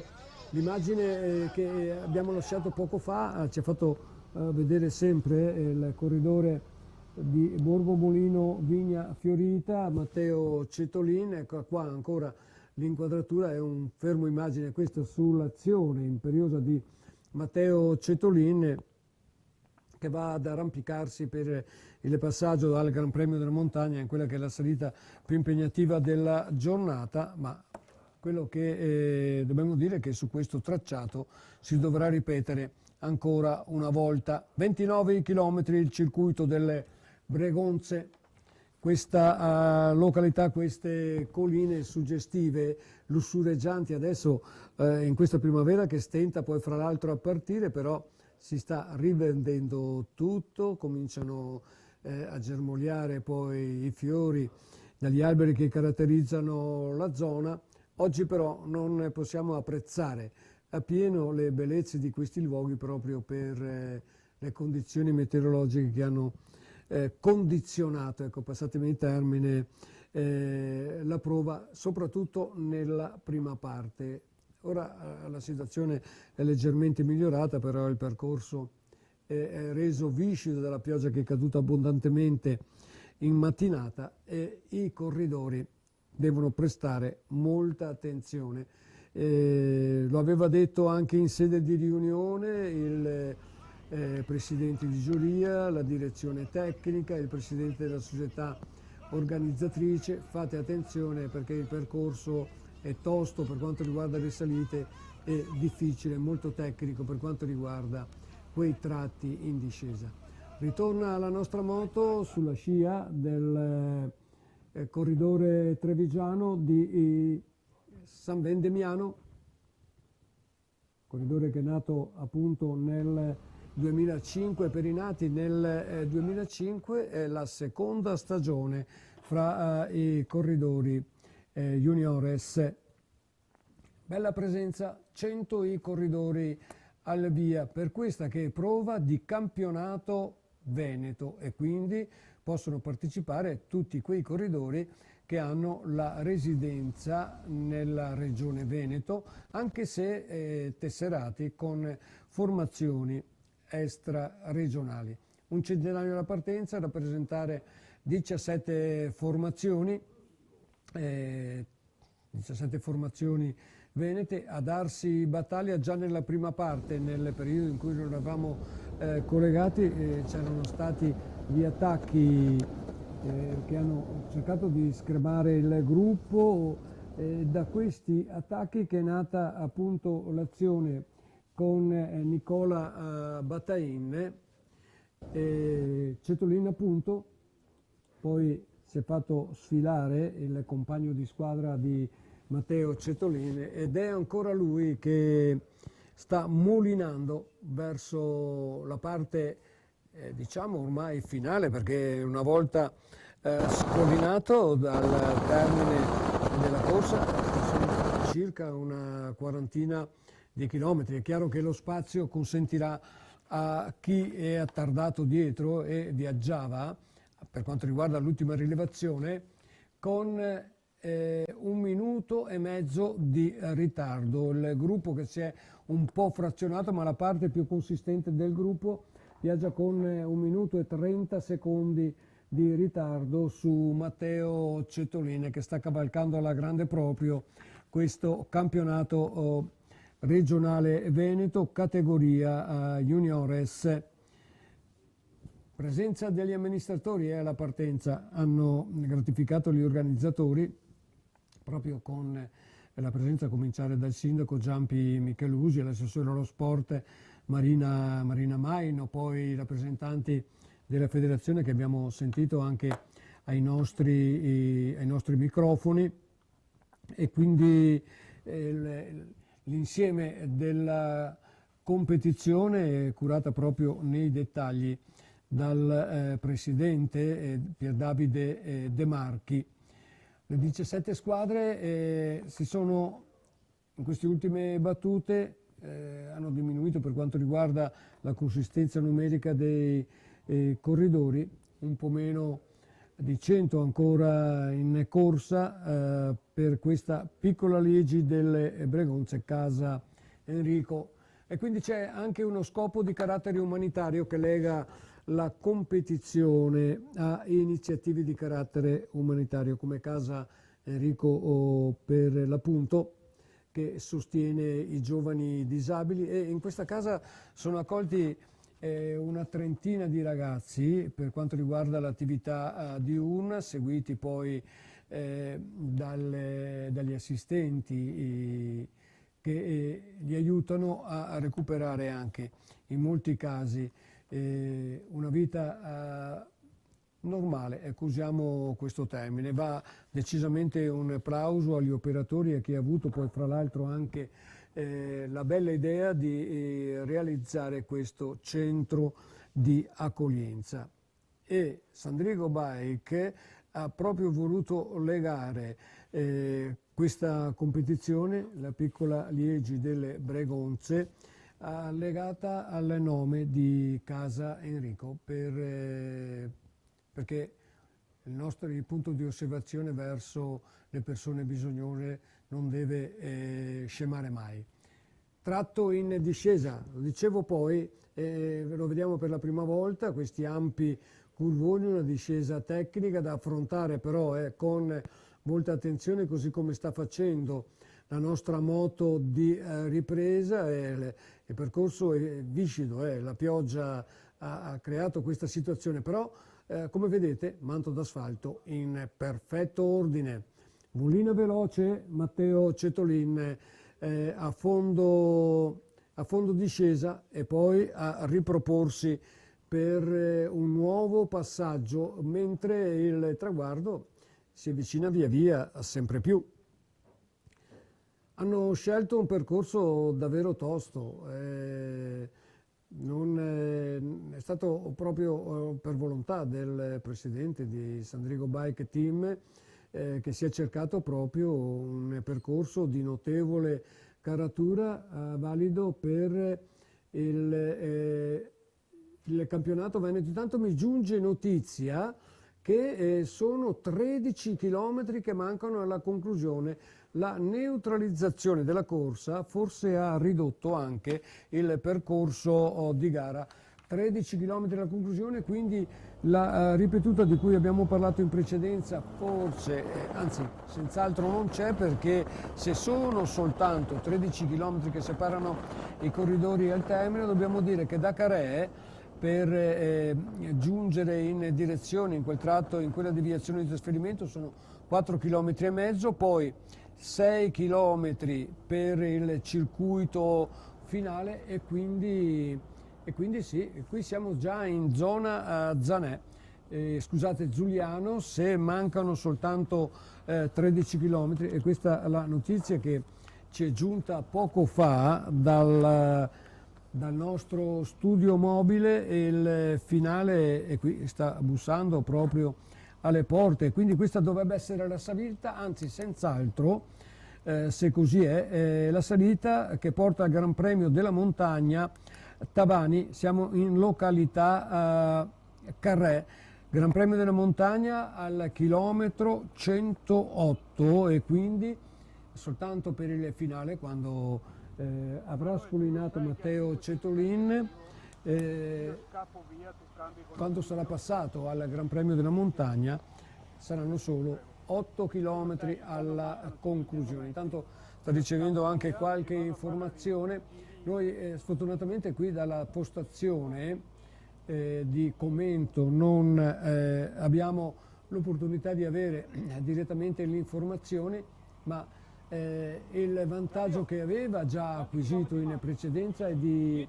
L'immagine che abbiamo lasciato poco fa ci ha fatto vedere sempre il corridore di Borgo Molino Vigna Fiorita, Matteo Cetolin. Ecco qua ancora l'inquadratura, è un fermo immagine questo sull'azione imperiosa di Matteo Cetolin, che va ad arrampicarsi per il passaggio al Gran Premio della Montagna, in quella che è la salita più impegnativa della giornata, ma quello che dobbiamo dire è che su questo tracciato si dovrà ripetere ancora una volta. 29 chilometri il circuito delle Bregonze, questa località, queste colline suggestive, lussureggianti adesso in questa primavera che stenta poi fra l'altro a partire, però si sta rivendendo tutto, cominciano a germogliare poi i fiori dagli alberi che caratterizzano la zona. Oggi però non possiamo apprezzare appieno le bellezze di questi luoghi proprio per le condizioni meteorologiche che hanno condizionato, ecco, passatemi il termine, la prova, soprattutto nella prima parte. Ora la situazione è leggermente migliorata, però il percorso è reso viscido dalla pioggia che è caduta abbondantemente in mattinata e i corridori devono prestare molta attenzione. Lo aveva detto anche in sede di riunione il presidente di giuria, la direzione tecnica, il presidente della società organizzatrice. Fate attenzione perché il percorso è tosto per quanto riguarda le salite e difficile, molto tecnico per quanto riguarda quei tratti in discesa. Ritorna la nostra moto sulla scia del corridore trevigiano di San Vendemiano, corridore che è nato appunto nel 2005, per i nati nel 2005 è la seconda stagione fra i corridori juniores. Bella presenza, 100 i corridori al via per questa che è prova di campionato veneto e quindi possono partecipare tutti quei corridori che hanno la residenza nella regione Veneto, anche se tesserati con formazioni extraregionali. Un centenario alla partenza, a rappresentare 17 formazioni, 17 formazioni venete, a darsi battaglia già nella prima parte, nel periodo in cui non eravamo collegati. C'erano stati gli attacchi che hanno cercato di scremare il gruppo, da questi attacchi che è nata appunto l'azione con Nicola Batain, Cetolin appunto, poi si è fatto sfilare il compagno di squadra di Matteo Cetolin ed è ancora lui che sta mulinando verso la parte diciamo ormai finale, perché una volta scollinato dal termine della corsa sono circa una quarantina di chilometri. È chiaro che lo spazio consentirà a chi è attardato dietro e viaggiava, per quanto riguarda l'ultima rilevazione, con 1 minuto e mezzo di ritardo. Il gruppo che si è un po' frazionato, ma la parte più consistente del gruppo viaggia con 1 minuto e 30 secondi di ritardo su Matteo Cetolin, che sta cavalcando alla grande proprio questo campionato regionale Veneto, categoria juniores. Presenza degli amministratori alla partenza, hanno gratificato gli organizzatori proprio con la presenza, a cominciare dal sindaco Giampi Michelusi, l'assessore allo sport Marina Maino, poi i rappresentanti della federazione che abbiamo sentito anche ai nostri microfoni, e quindi l'insieme della competizione è curata proprio nei dettagli dal presidente Pier Davide De Marchi. Le 17 squadre si sono, in queste ultime battute, hanno diminuito per quanto riguarda la consistenza numerica dei corridori, un po' meno di 100 ancora in corsa per questa piccola Liegi delle Bregonze, casa Enrico E quindi c'è anche uno scopo di carattere umanitario che lega la competizione a iniziative di carattere umanitario, come Casa Enrico per l'appunto, che sostiene i giovani disabili, e in questa casa sono accolti una trentina di ragazzi per quanto riguarda l'attività diurna, seguiti poi dagli assistenti che li aiutano a recuperare anche in molti casi una vita normale, ecco, usiamo questo termine. Va decisamente un applauso agli operatori e a chi ha avuto poi fra l'altro anche la bella idea di realizzare questo centro di accoglienza. E Sandrigo Bike ha proprio voluto legare questa competizione, la piccola Liegi delle Bregonze, legata al nome di Casa Enrico, perché il punto di osservazione verso le persone bisognose non deve scemare mai. Tratto in discesa, lo dicevo poi, lo vediamo per la prima volta, questi ampi curvoni, una discesa tecnica da affrontare però con molta attenzione, così come sta facendo la nostra moto di ripresa. Il percorso è viscido, la pioggia ha creato questa situazione, però come vedete manto d'asfalto in perfetto ordine. Mulina veloce, Matteo Cetolin a fondo discesa e poi a riproporsi per un nuovo passaggio, mentre il traguardo si avvicina via via sempre più. Hanno scelto un percorso davvero tosto, non è stato proprio per volontà del presidente di Sandrigo Bike Team che si è cercato proprio un percorso di notevole caratura valido per il campionato veneto. Intanto mi giunge notizia che sono 13 chilometri che mancano alla conclusione. La neutralizzazione della corsa forse ha ridotto anche il percorso di gara. 13 km alla conclusione, quindi la ripetuta di cui abbiamo parlato in precedenza forse, anzi senz'altro non c'è, perché se sono soltanto 13 km che separano i corridori al termine, dobbiamo dire che da Carè per giungere in direzione, in quel tratto, in quella deviazione di trasferimento sono 4 km e mezzo, poi 6 km per il circuito finale e quindi sì, qui siamo già in zona Zanè, scusate Giuliano, se mancano soltanto 13 km, e questa è la notizia che ci è giunta poco fa dal nostro studio mobile, e il finale è qui, sta bussando proprio alle porte, quindi questa dovrebbe essere la salita, anzi senz'altro, se così è la salita che porta al Gran Premio della Montagna Tavani. Siamo in località Carré, Gran Premio della Montagna al chilometro 108, e quindi soltanto per il finale, quando avrà scolinato Matteo Cetolin, quando sarà passato al Gran Premio della Montagna, saranno solo 8 km alla conclusione. Intanto sta ricevendo anche qualche informazione. Noi sfortunatamente qui dalla postazione di commento non abbiamo l'opportunità di avere direttamente le informazioni, ma il vantaggio che aveva già acquisito in precedenza è di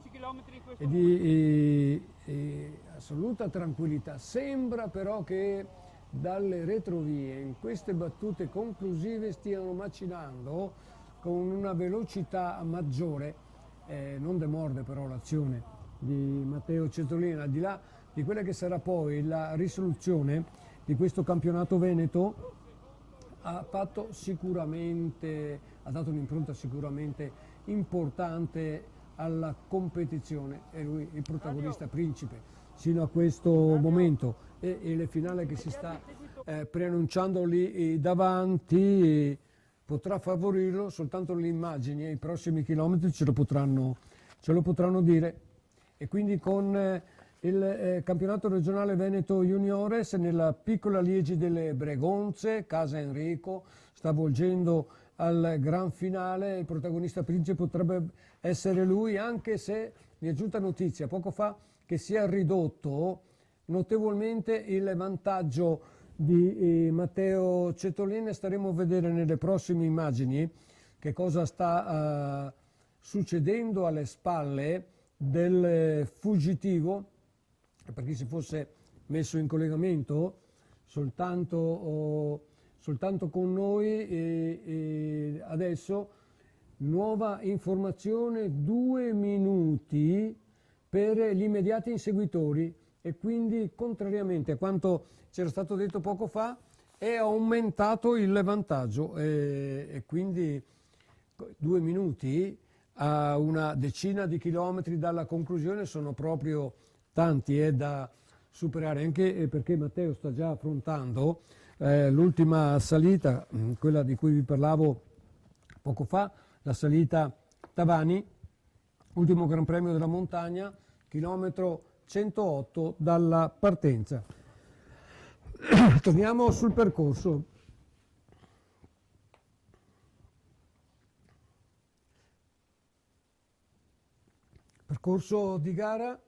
assoluta tranquillità. Sembra però che dalle retrovie in queste battute conclusive stiano macinando con una velocità maggiore. Non demorde però l'azione di Matteo Cetolin, al di là di quella che sarà poi la risoluzione di questo campionato veneto. Ha dato un'impronta sicuramente importante alla competizione, e lui il protagonista principe sino a questo momento, e il finale che si sta preannunciando lì davanti potrà favorirlo. Soltanto le immagini e i prossimi chilometri ce lo potranno ce lo potranno dire. E quindi con il campionato regionale Veneto Juniores nella piccola Liegi delle Bregonze, Casa Enrico, sta volgendo al gran finale. Il protagonista principe potrebbe essere lui, anche se mi è giunta notizia poco fa che si è ridotto notevolmente il vantaggio di Matteo Cetolin. Staremo a vedere nelle prossime immagini che cosa sta succedendo alle spalle del fuggitivo. Per chi si fosse messo in collegamento soltanto con noi, e adesso nuova informazione: 2 minuti per gli immediati inseguitori, e quindi contrariamente a quanto c'era stato detto poco fa è aumentato il vantaggio, e quindi 2 minuti a una decina di chilometri dalla conclusione sono proprio tanti, è da superare, anche perché Matteo sta già affrontando l'ultima salita, quella di cui vi parlavo poco fa, la salita Tavani, ultimo Gran Premio della montagna, chilometro 108 dalla partenza. Torniamo sul percorso. Percorso di gara.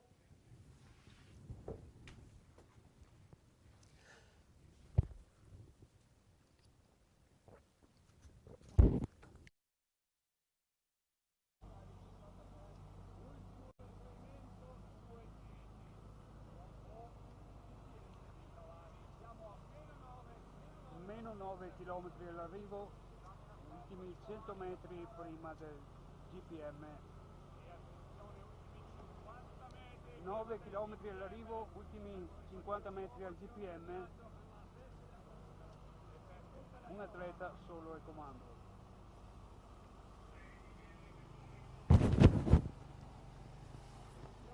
Meno 9 km all'arrivo, ultimi 100 metri prima del GPM. 9 km all'arrivo, ultimi 50 metri al GPM. Un atleta solo al comando.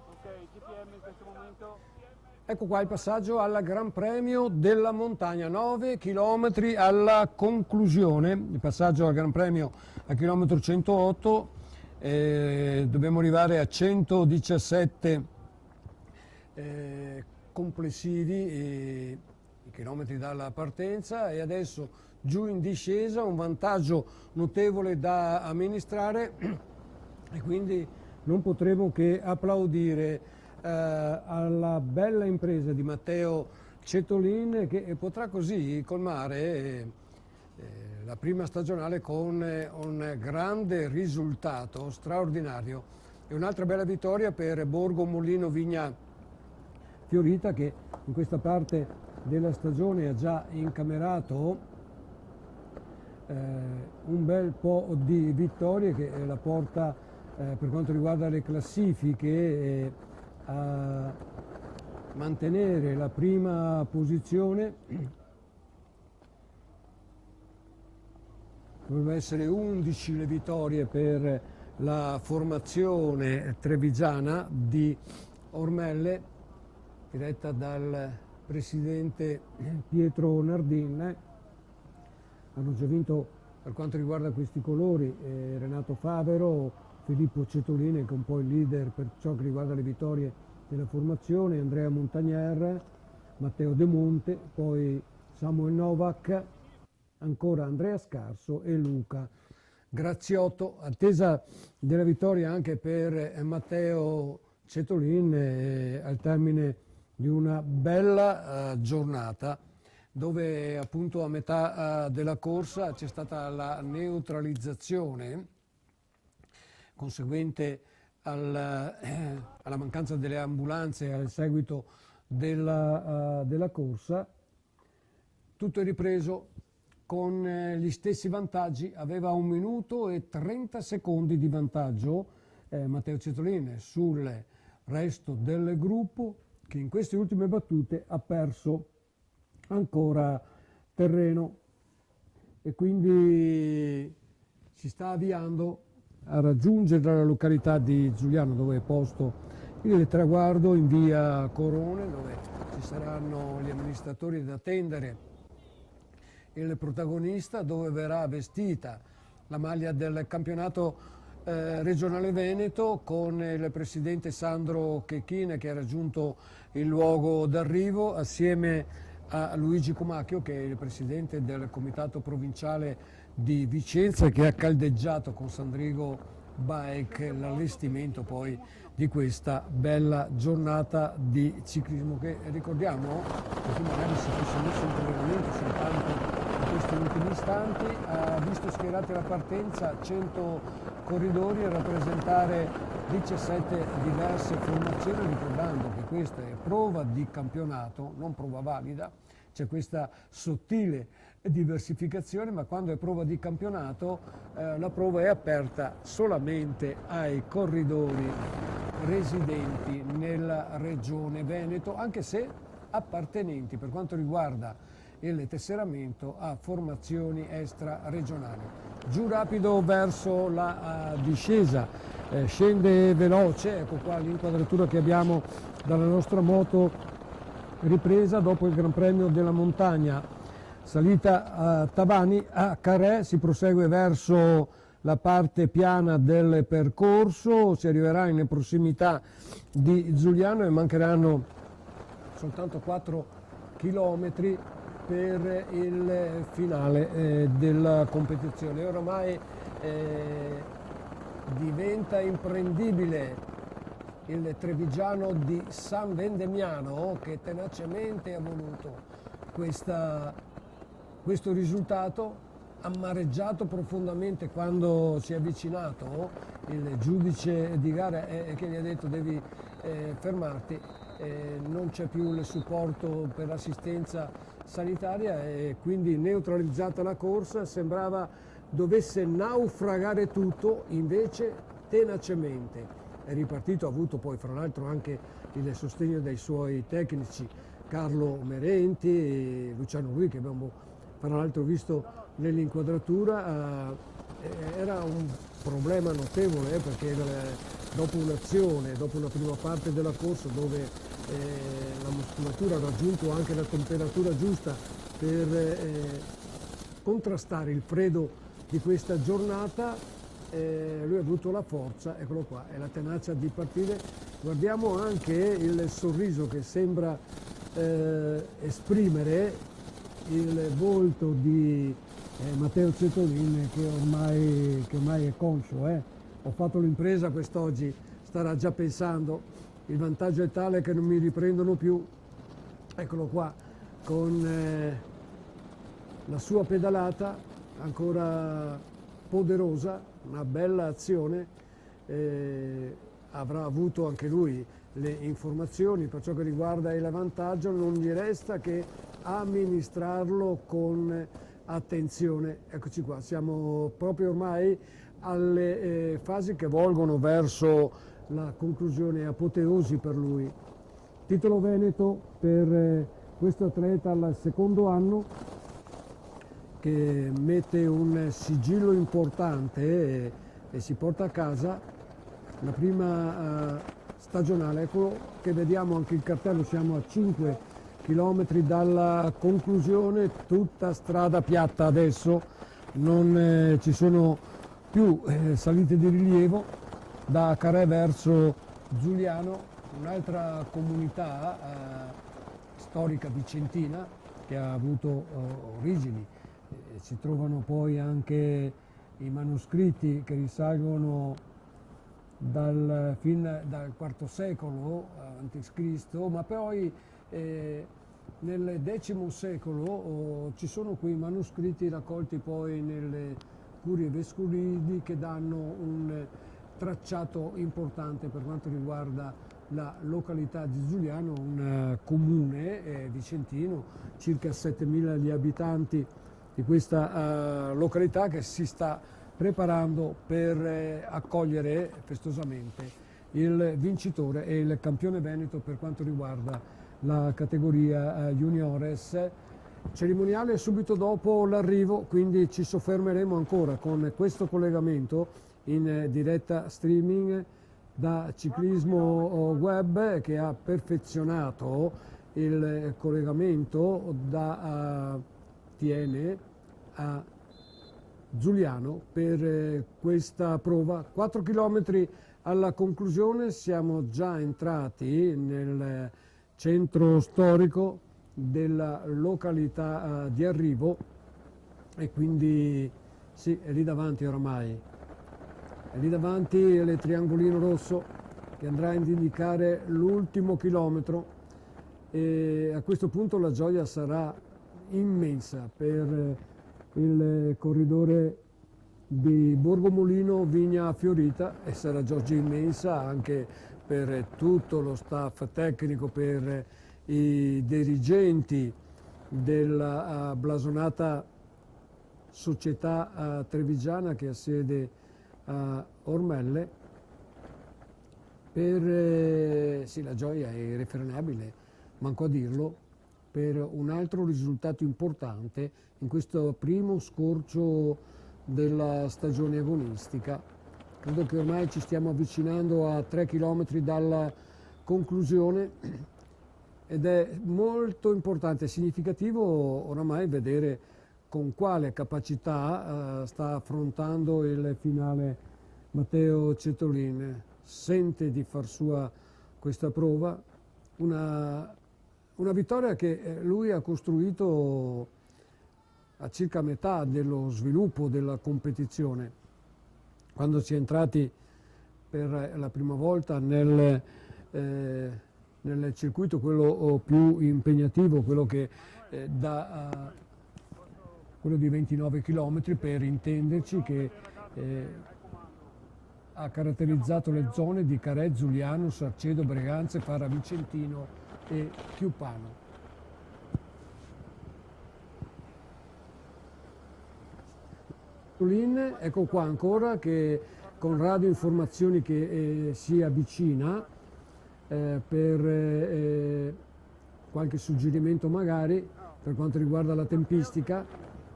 Ok, GPM in questo momento. Ecco qua il passaggio al Gran Premio della montagna, 9 km alla conclusione, il passaggio al Gran Premio a chilometro 108, dobbiamo arrivare a 117 complessivi chilometri dalla partenza, e adesso giù in discesa, un vantaggio notevole da amministrare, e quindi non potremo che applaudire alla bella impresa di Matteo Cetolin, che potrà così colmare la prima stagionale con un grande risultato straordinario. E un'altra bella vittoria per Borgo Molino Vigna Fiorita, che in questa parte della stagione ha già incamerato un bel po' di vittorie, che la porta per quanto riguarda le classifiche a mantenere la prima posizione. Dovrebbero essere 11 le vittorie per la formazione trevigiana di Ormelle, diretta dal presidente Pietro Nardin. Hanno già vinto, per quanto riguarda questi colori, Renato Favero, Filippo Cetolin, che è un po' il leader per ciò che riguarda le vittorie della formazione, Andrea Montagnier, Matteo De Monte, poi Samuel Novak, ancora Andrea Scarso e Luca Graziotto. Attesa della vittoria anche per Matteo Cetolin al termine di una bella giornata, dove appunto a metà della corsa c'è stata la neutralizzazione conseguente alla mancanza delle ambulanze al seguito della corsa. Tutto è ripreso con gli stessi vantaggi, aveva 1 minuto e 30 secondi di vantaggio Matteo Cetolin sul resto del gruppo, che in queste ultime battute ha perso ancora terreno, e quindi si sta avviando a raggiungere la località di Giuliano, dove è posto il traguardo in via Corone, dove ci saranno gli amministratori ad attendere il protagonista, dove verrà vestita la maglia del campionato regionale Veneto con il presidente Sandro Checchine che ha raggiunto il luogo d'arrivo assieme a Luigi Comacchio che è il presidente del comitato provinciale di Vicenza che ha caldeggiato con Sandrigo Bike l'allestimento poi di questa bella giornata di ciclismo che ricordiamo, perché magari si fosse messo in collegamento soltanto in questi ultimi istanti, ha visto schierati alla partenza 100 corridori a rappresentare 17 diverse formazioni, ricordando che questa è prova di campionato, non prova valida, c'è questa sottile diversificazione, ma quando è prova di campionato la prova è aperta solamente ai corridori residenti nella regione Veneto, anche se appartenenti per quanto riguarda il tesseramento a formazioni extraregionali. Giù rapido verso la discesa, scende veloce, ecco qua l'inquadratura che abbiamo dalla nostra moto ripresa dopo il Gran Premio della Montagna, salita a Tavani, a Carré, si prosegue verso la parte piana del percorso, si arriverà in prossimità di Giuliano e mancheranno soltanto 4 chilometri per il finale della competizione. Oramai diventa imprendibile il trevigiano di San Vendemiano che tenacemente ha voluto questo risultato, amareggiato profondamente quando si è avvicinato il giudice di gara che gli ha detto devi fermarti, non c'è più il supporto per l'assistenza sanitaria e quindi neutralizzata la corsa, sembrava dovesse naufragare tutto, invece tenacemente è ripartito, ha avuto poi fra l'altro anche il sostegno dei suoi tecnici Carlo Merenti e Luciano Rui che abbiamo fra l'altro visto nell'inquadratura. Era un problema notevole perché dopo un'azione, dopo una prima parte della corsa dove la muscolatura ha raggiunto anche la temperatura giusta per contrastare il freddo di questa giornata, lui ha avuto la forza, eccolo qua, e la tenacia di partire. Guardiamo anche il sorriso che sembra esprimere il volto di Matteo Cetolin che ormai è conscio. Ho fatto l'impresa quest'oggi, starà già pensando, il vantaggio è tale che non mi riprendono più. Eccolo qua, con la sua pedalata ancora poderosa, una bella azione, avrà avuto anche lui le informazioni per ciò che riguarda il vantaggio, non gli resta che amministrarlo con attenzione. Eccoci qua, siamo proprio ormai alle fasi che volgono verso la conclusione, apoteosi per lui. Titolo Veneto per questo atleta al secondo anno che mette un sigillo importante e si porta a casa la prima stagionale. Ecco che vediamo anche il cartello, siamo a 5 chilometri dalla conclusione, tutta strada piatta adesso, non ci sono più salite di rilievo. Da Carré verso Giuliano, un'altra comunità storica vicentina che ha avuto origini. Si trovano poi anche i manoscritti che risalgono dal IV secolo a.C., ma poi nel X secolo ci sono quei manoscritti raccolti poi nelle curie vescovili che danno un tracciato importante per quanto riguarda la località di Giuliano, un comune vicentino, circa 7.000 gli abitanti di questa località che si sta preparando per accogliere festosamente il vincitore e il campione veneto per quanto riguarda la categoria juniores. Cerimoniale subito dopo l'arrivo, quindi ci soffermeremo ancora con questo collegamento in diretta streaming da Ciclismo Web che ha perfezionato il collegamento da Tiene a Giuliano per questa prova. 4 chilometri alla conclusione, siamo già entrati nel centro storico della località di arrivo e quindi sì, è lì davanti oramai, è lì davanti il triangolino rosso che andrà a indicare l'ultimo chilometro e a questo punto la gioia sarà immensa per il corridore di Borgomolino Vigna Fiorita e sarà gioia immensa anche per tutto lo staff tecnico, per i dirigenti della blasonata società trevigiana che ha sede a Ormelle. Sì, la gioia è irrefrenabile, manco a dirlo, per un altro risultato importante in questo primo scorcio della stagione agonistica. Credo che ormai ci stiamo avvicinando a 3 chilometri dalla conclusione ed è molto importante e significativo oramai vedere con quale capacità sta affrontando il finale Matteo Cetolin. Sente di far sua questa prova, una vittoria che lui ha costruito a circa metà dello sviluppo della competizione. Quando si è entrati per la prima volta nel circuito, quello più impegnativo, quello che quello di 29 km per intenderci, che ha caratterizzato le zone di Carè, Giuliano, Sarcedo, Breganze, Fara Vicentino e Chiuppano. Ecco qua ancora che con Radio Informazioni che si avvicina per qualche suggerimento magari per quanto riguarda la tempistica.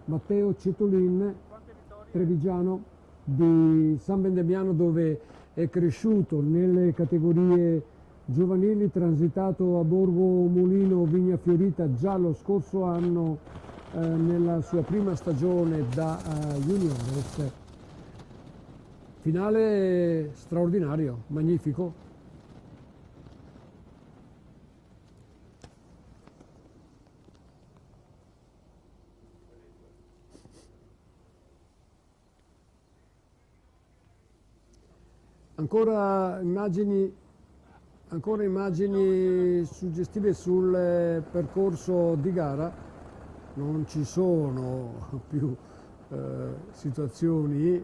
Matteo Cetolin, trevigiano di San Vendemiano, dove è cresciuto nelle categorie giovanili, transitato a Borgo Mulino Vigna Fiorita già lo scorso anno nella sua prima stagione da juniores. Finale straordinario, magnifico. Ancora immagini suggestive sul percorso di gara. Non ci sono più situazioni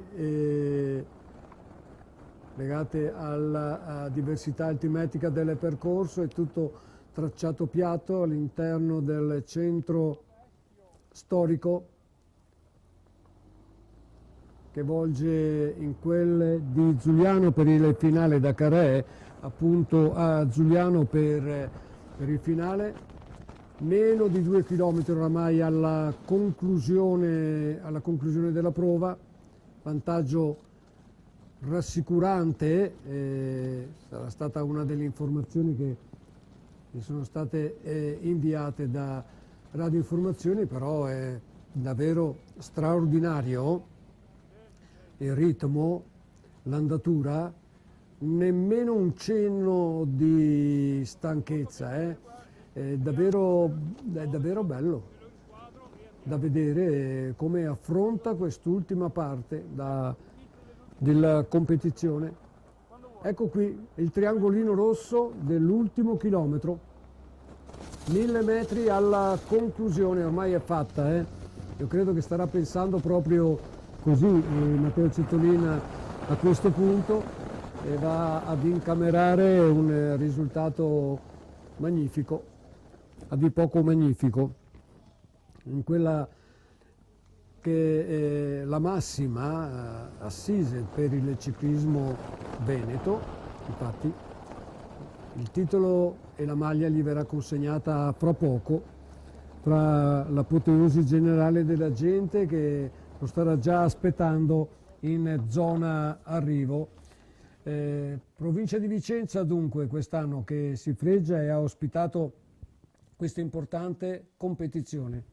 legate alla diversità altimetrica del percorso, è tutto tracciato piatto all'interno del centro storico che volge in quel di Giuliano per il finale, da Carè appunto a Giuliano per il finale. Meno di 2 chilometri oramai alla conclusione della prova, vantaggio rassicurante, sarà stata una delle informazioni che mi sono state inviate da Radio Informazioni, però è davvero straordinario il ritmo, l'andatura, nemmeno un cenno di stanchezza. È davvero bello da vedere come affronta quest'ultima parte della competizione. Ecco qui il triangolino rosso dell'ultimo chilometro, 1000 metri alla conclusione, ormai è fatta. Io credo che starà pensando proprio così Matteo Cetolin a questo punto e va ad incamerare un risultato magnifico. A di poco magnifico, in quella che è la massima assise per il ciclismo veneto. Infatti il titolo e la maglia gli verrà consegnata fra poco, tra l'apoteosi generale della gente che lo starà già aspettando in zona arrivo. Provincia di Vicenza dunque quest'anno che si fregia e ha ospitato questa importante competizione.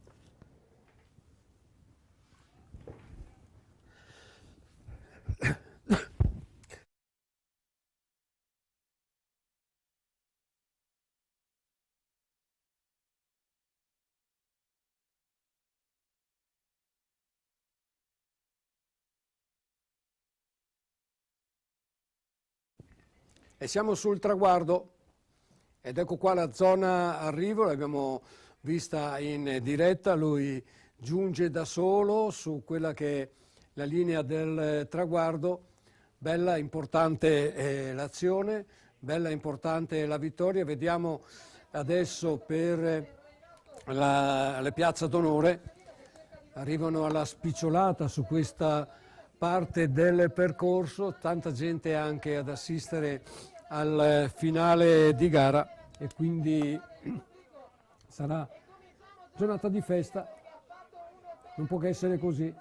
E siamo sul traguardo ed ecco qua la zona arrivo, l'abbiamo vista in diretta, lui giunge da solo su quella che è la linea del traguardo. Bella, importante l'azione, bella, importante la vittoria. Vediamo adesso per la Piazza d'Onore, arrivano alla spicciolata su questa parte del percorso, tanta gente anche ad assistere al finale di gara e quindi sarà giornata di festa, non può che essere così.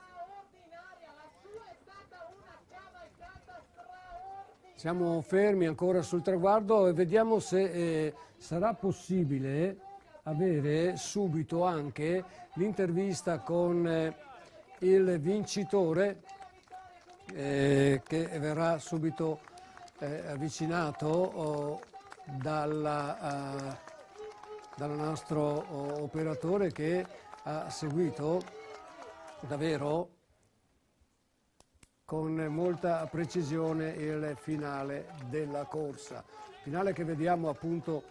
Siamo fermi ancora sul traguardo e vediamo se sarà possibile avere subito anche l'intervista con il vincitore che verrà subito avvicinato dal nostro operatore che ha seguito davvero con molta precisione il finale della corsa. Finale che vediamo appunto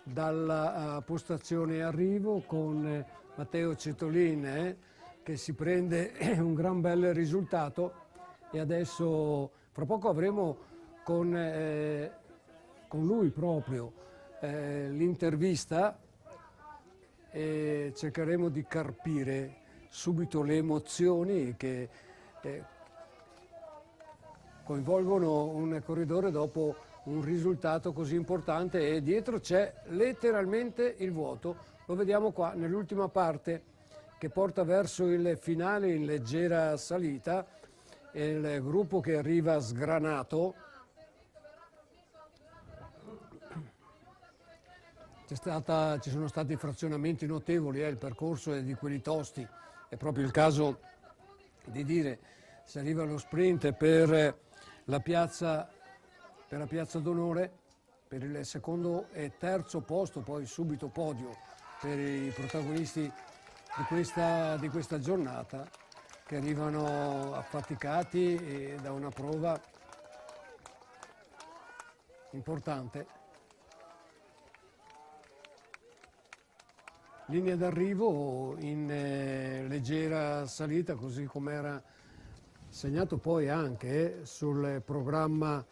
dalla postazione arrivo con Matteo Cetolin che si prende un gran bel risultato e adesso fra poco avremo con lui proprio l'intervista e cercheremo di carpire subito le emozioni che coinvolgono un corridore dopo un risultato così importante e dietro c'è letteralmente il vuoto. Lo vediamo qua nell'ultima parte che porta verso il finale in leggera salita, il gruppo che arriva sgranato. Ci sono stati frazionamenti notevoli, il percorso è di quelli tosti, è proprio il caso di dire, si arriva allo sprint per la Piazza d'Onore, per il secondo e terzo posto, poi subito podio per i protagonisti di questa giornata che arrivano affaticati da una prova importante. Linea d'arrivo in leggera salita, così come era segnato poi anche sul programma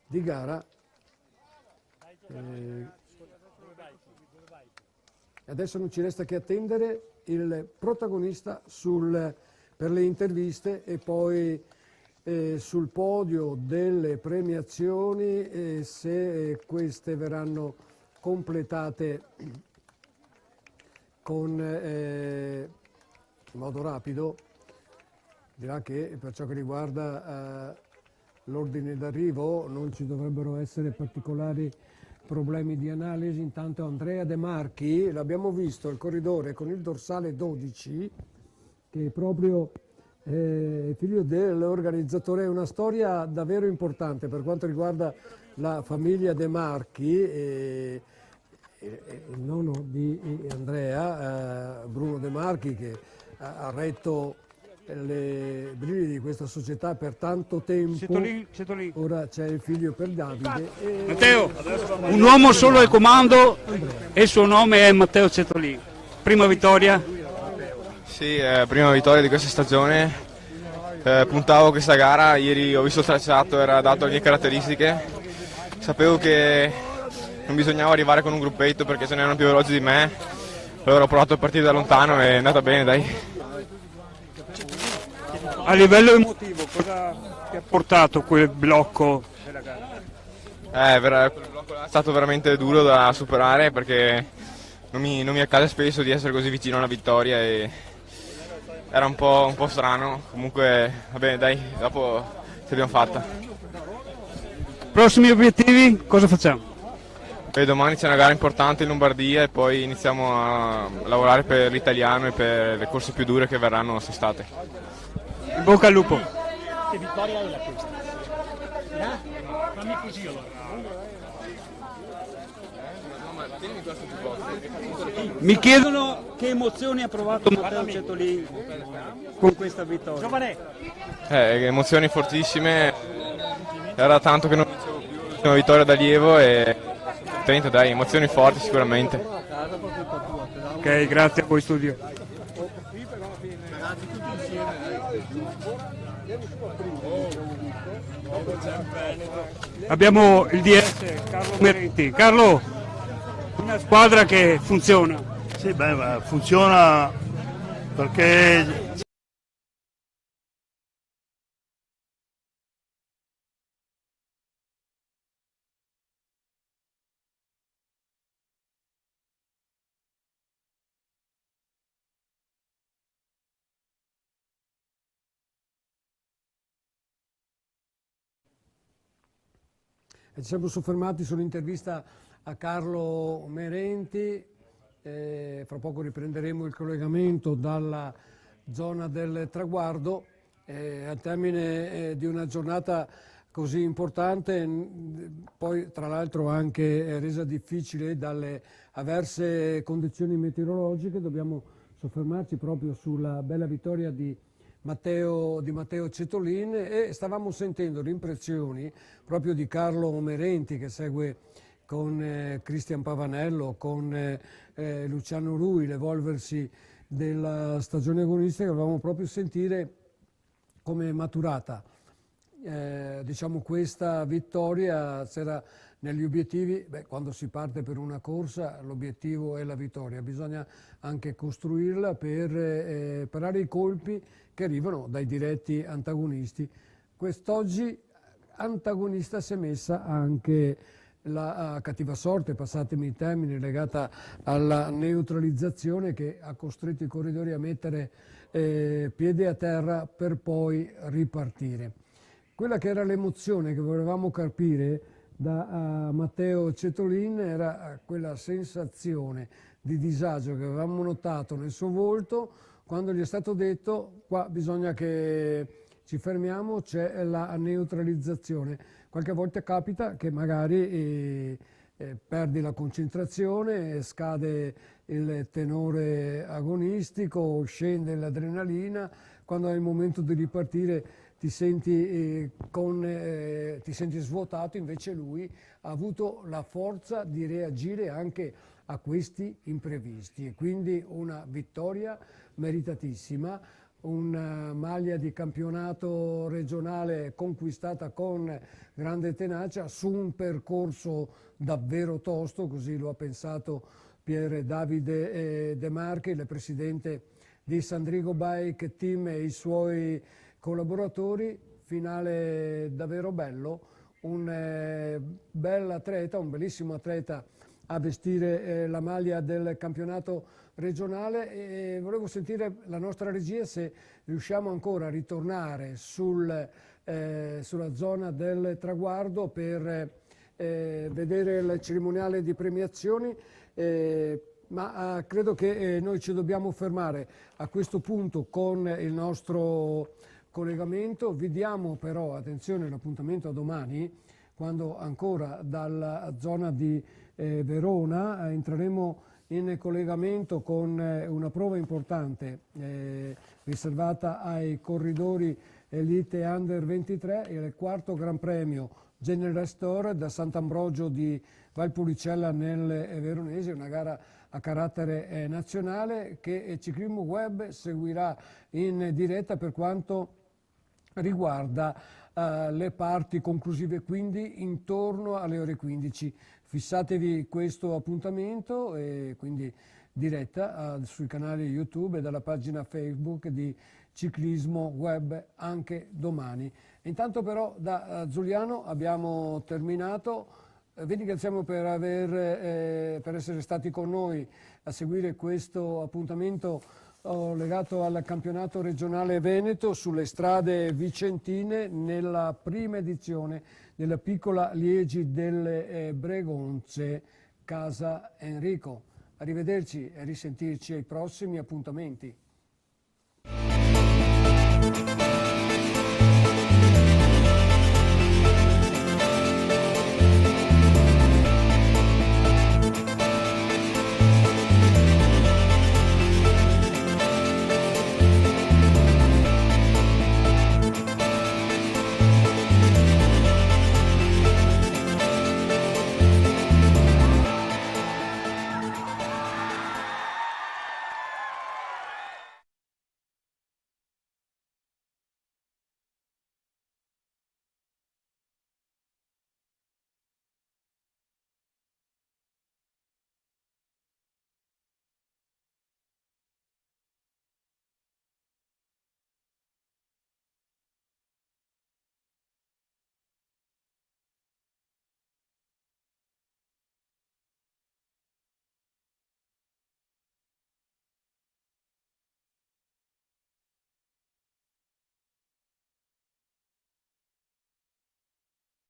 di gara. Adesso non ci resta che attendere il protagonista per le interviste e poi sul podio delle premiazioni se queste verranno completate in modo rapido. Dirà che per ciò che riguarda l'ordine d'arrivo non ci dovrebbero essere particolari problemi di analisi. Intanto Andrea De Marchi, l'abbiamo visto, il corridore con il dorsale 12, che è proprio figlio dell'organizzatore. È una storia davvero importante per quanto riguarda la famiglia De Marchi. Il nonno di Andrea, Bruno De Marchi, che ha retto le briglie di questa società per tanto tempo. Cetolin. Ora c'è il figlio per Davide. Matteo, un uomo solo al comando e il suo nome è Matteo Cetolin. Prima vittoria? Sì, prima vittoria di questa stagione. Puntavo questa gara, ieri ho visto il tracciato, era dato alle mie caratteristiche. Sapevo che non bisognava arrivare con un gruppetto perché ce n'erano più veloci di me. Allora ho provato a partire da lontano e è andata bene, dai. A livello emotivo, cosa ti ha portato quel blocco della gara? Quel blocco è stato veramente duro da superare perché non mi accade spesso di essere così vicino alla vittoria e era un po' strano. Comunque, va bene, dai, dopo ce l'abbiamo fatta. Prossimi obiettivi, cosa facciamo? Domani c'è una gara importante in Lombardia e poi iniziamo a lavorare per l'italiano e per le corse più dure che verranno quest'estate. In bocca al lupo. Che vittoria è la questa? Fammi così allora. Mi chiedono che emozioni ha provato Matteo Cetolin con questa vittoria. Emozioni fortissime, era tanto che non vincevo più Una vittoria d'allievo e contento, dai, emozioni forti sicuramente. Ok, grazie a voi studio. Abbiamo il DS Carlo Merenti. Carlo, una squadra che funziona. Sì, beh, funziona perché Ci siamo soffermati sull'intervista a Carlo Merenti, fra poco riprenderemo il collegamento dalla zona del traguardo, al termine di una giornata così importante, poi tra l'altro anche resa difficile dalle avverse condizioni meteorologiche. Dobbiamo soffermarci proprio sulla bella vittoria di Matteo Cetolin, e stavamo sentendo le impressioni proprio di Carlo Merenti, che segue con Cristian Pavanello, con Luciano Rui l'evolversi della stagione agonistica. Volevamo proprio sentire come è maturata diciamo questa vittoria. C'era negli obiettivi, quando si parte per una corsa l'obiettivo è la vittoria, bisogna anche costruirla per parare i colpi che arrivano dai diretti antagonisti. Quest'oggi antagonista si è messa anche la cattiva sorte, passatemi il termine, legata alla neutralizzazione, che ha costretto i corridori a mettere piede a terra per poi ripartire. Quella che era l'emozione che volevamo capire da Matteo Cetolin era quella sensazione di disagio che avevamo notato nel suo volto quando gli è stato detto: qua bisogna che ci fermiamo, c'è la neutralizzazione. Qualche volta capita che magari perdi la concentrazione, scade il tenore agonistico, scende l'adrenalina, quando è il momento di ripartire ti senti svuotato. Invece lui ha avuto la forza di reagire anche a questi imprevisti, e quindi una vittoria meritatissima, una maglia di campionato regionale conquistata con grande tenacia su un percorso davvero tosto, così lo ha pensato Pier Davide De Marchi, il presidente di Sandrigo Bike Team, e i suoi collaboratori. Finale davvero bello, un bell'atleta, un bellissimo atleta a vestire la maglia del campionato regionale. E volevo sentire la nostra regia se riusciamo ancora a ritornare sulla zona del traguardo per vedere il cerimoniale di premiazioni, ma credo che noi ci dobbiamo fermare a questo punto con il nostro collegamento. Vi diamo però, attenzione, l'appuntamento a domani, quando ancora dalla zona di Verona entreremo in collegamento con una prova importante riservata ai corridori Elite Under 23, il quarto Gran Premio General Store da Sant'Ambrogio di Valpolicella nel Veronese, una gara a carattere nazionale che Ciclismo Web seguirà in diretta per quanto riguarda le parti conclusive, quindi intorno alle ore 15. Fissatevi questo appuntamento, e quindi diretta sui canali YouTube e dalla pagina Facebook di Ciclismo Web anche domani. Intanto però da Giuliano abbiamo terminato. Vi ringraziamo per essere stati con noi a seguire questo appuntamento legato al campionato regionale Veneto sulle strade vicentine, nella prima edizione della piccola Liegi delle Bregonze Casa Enrico. Arrivederci e risentirci ai prossimi appuntamenti.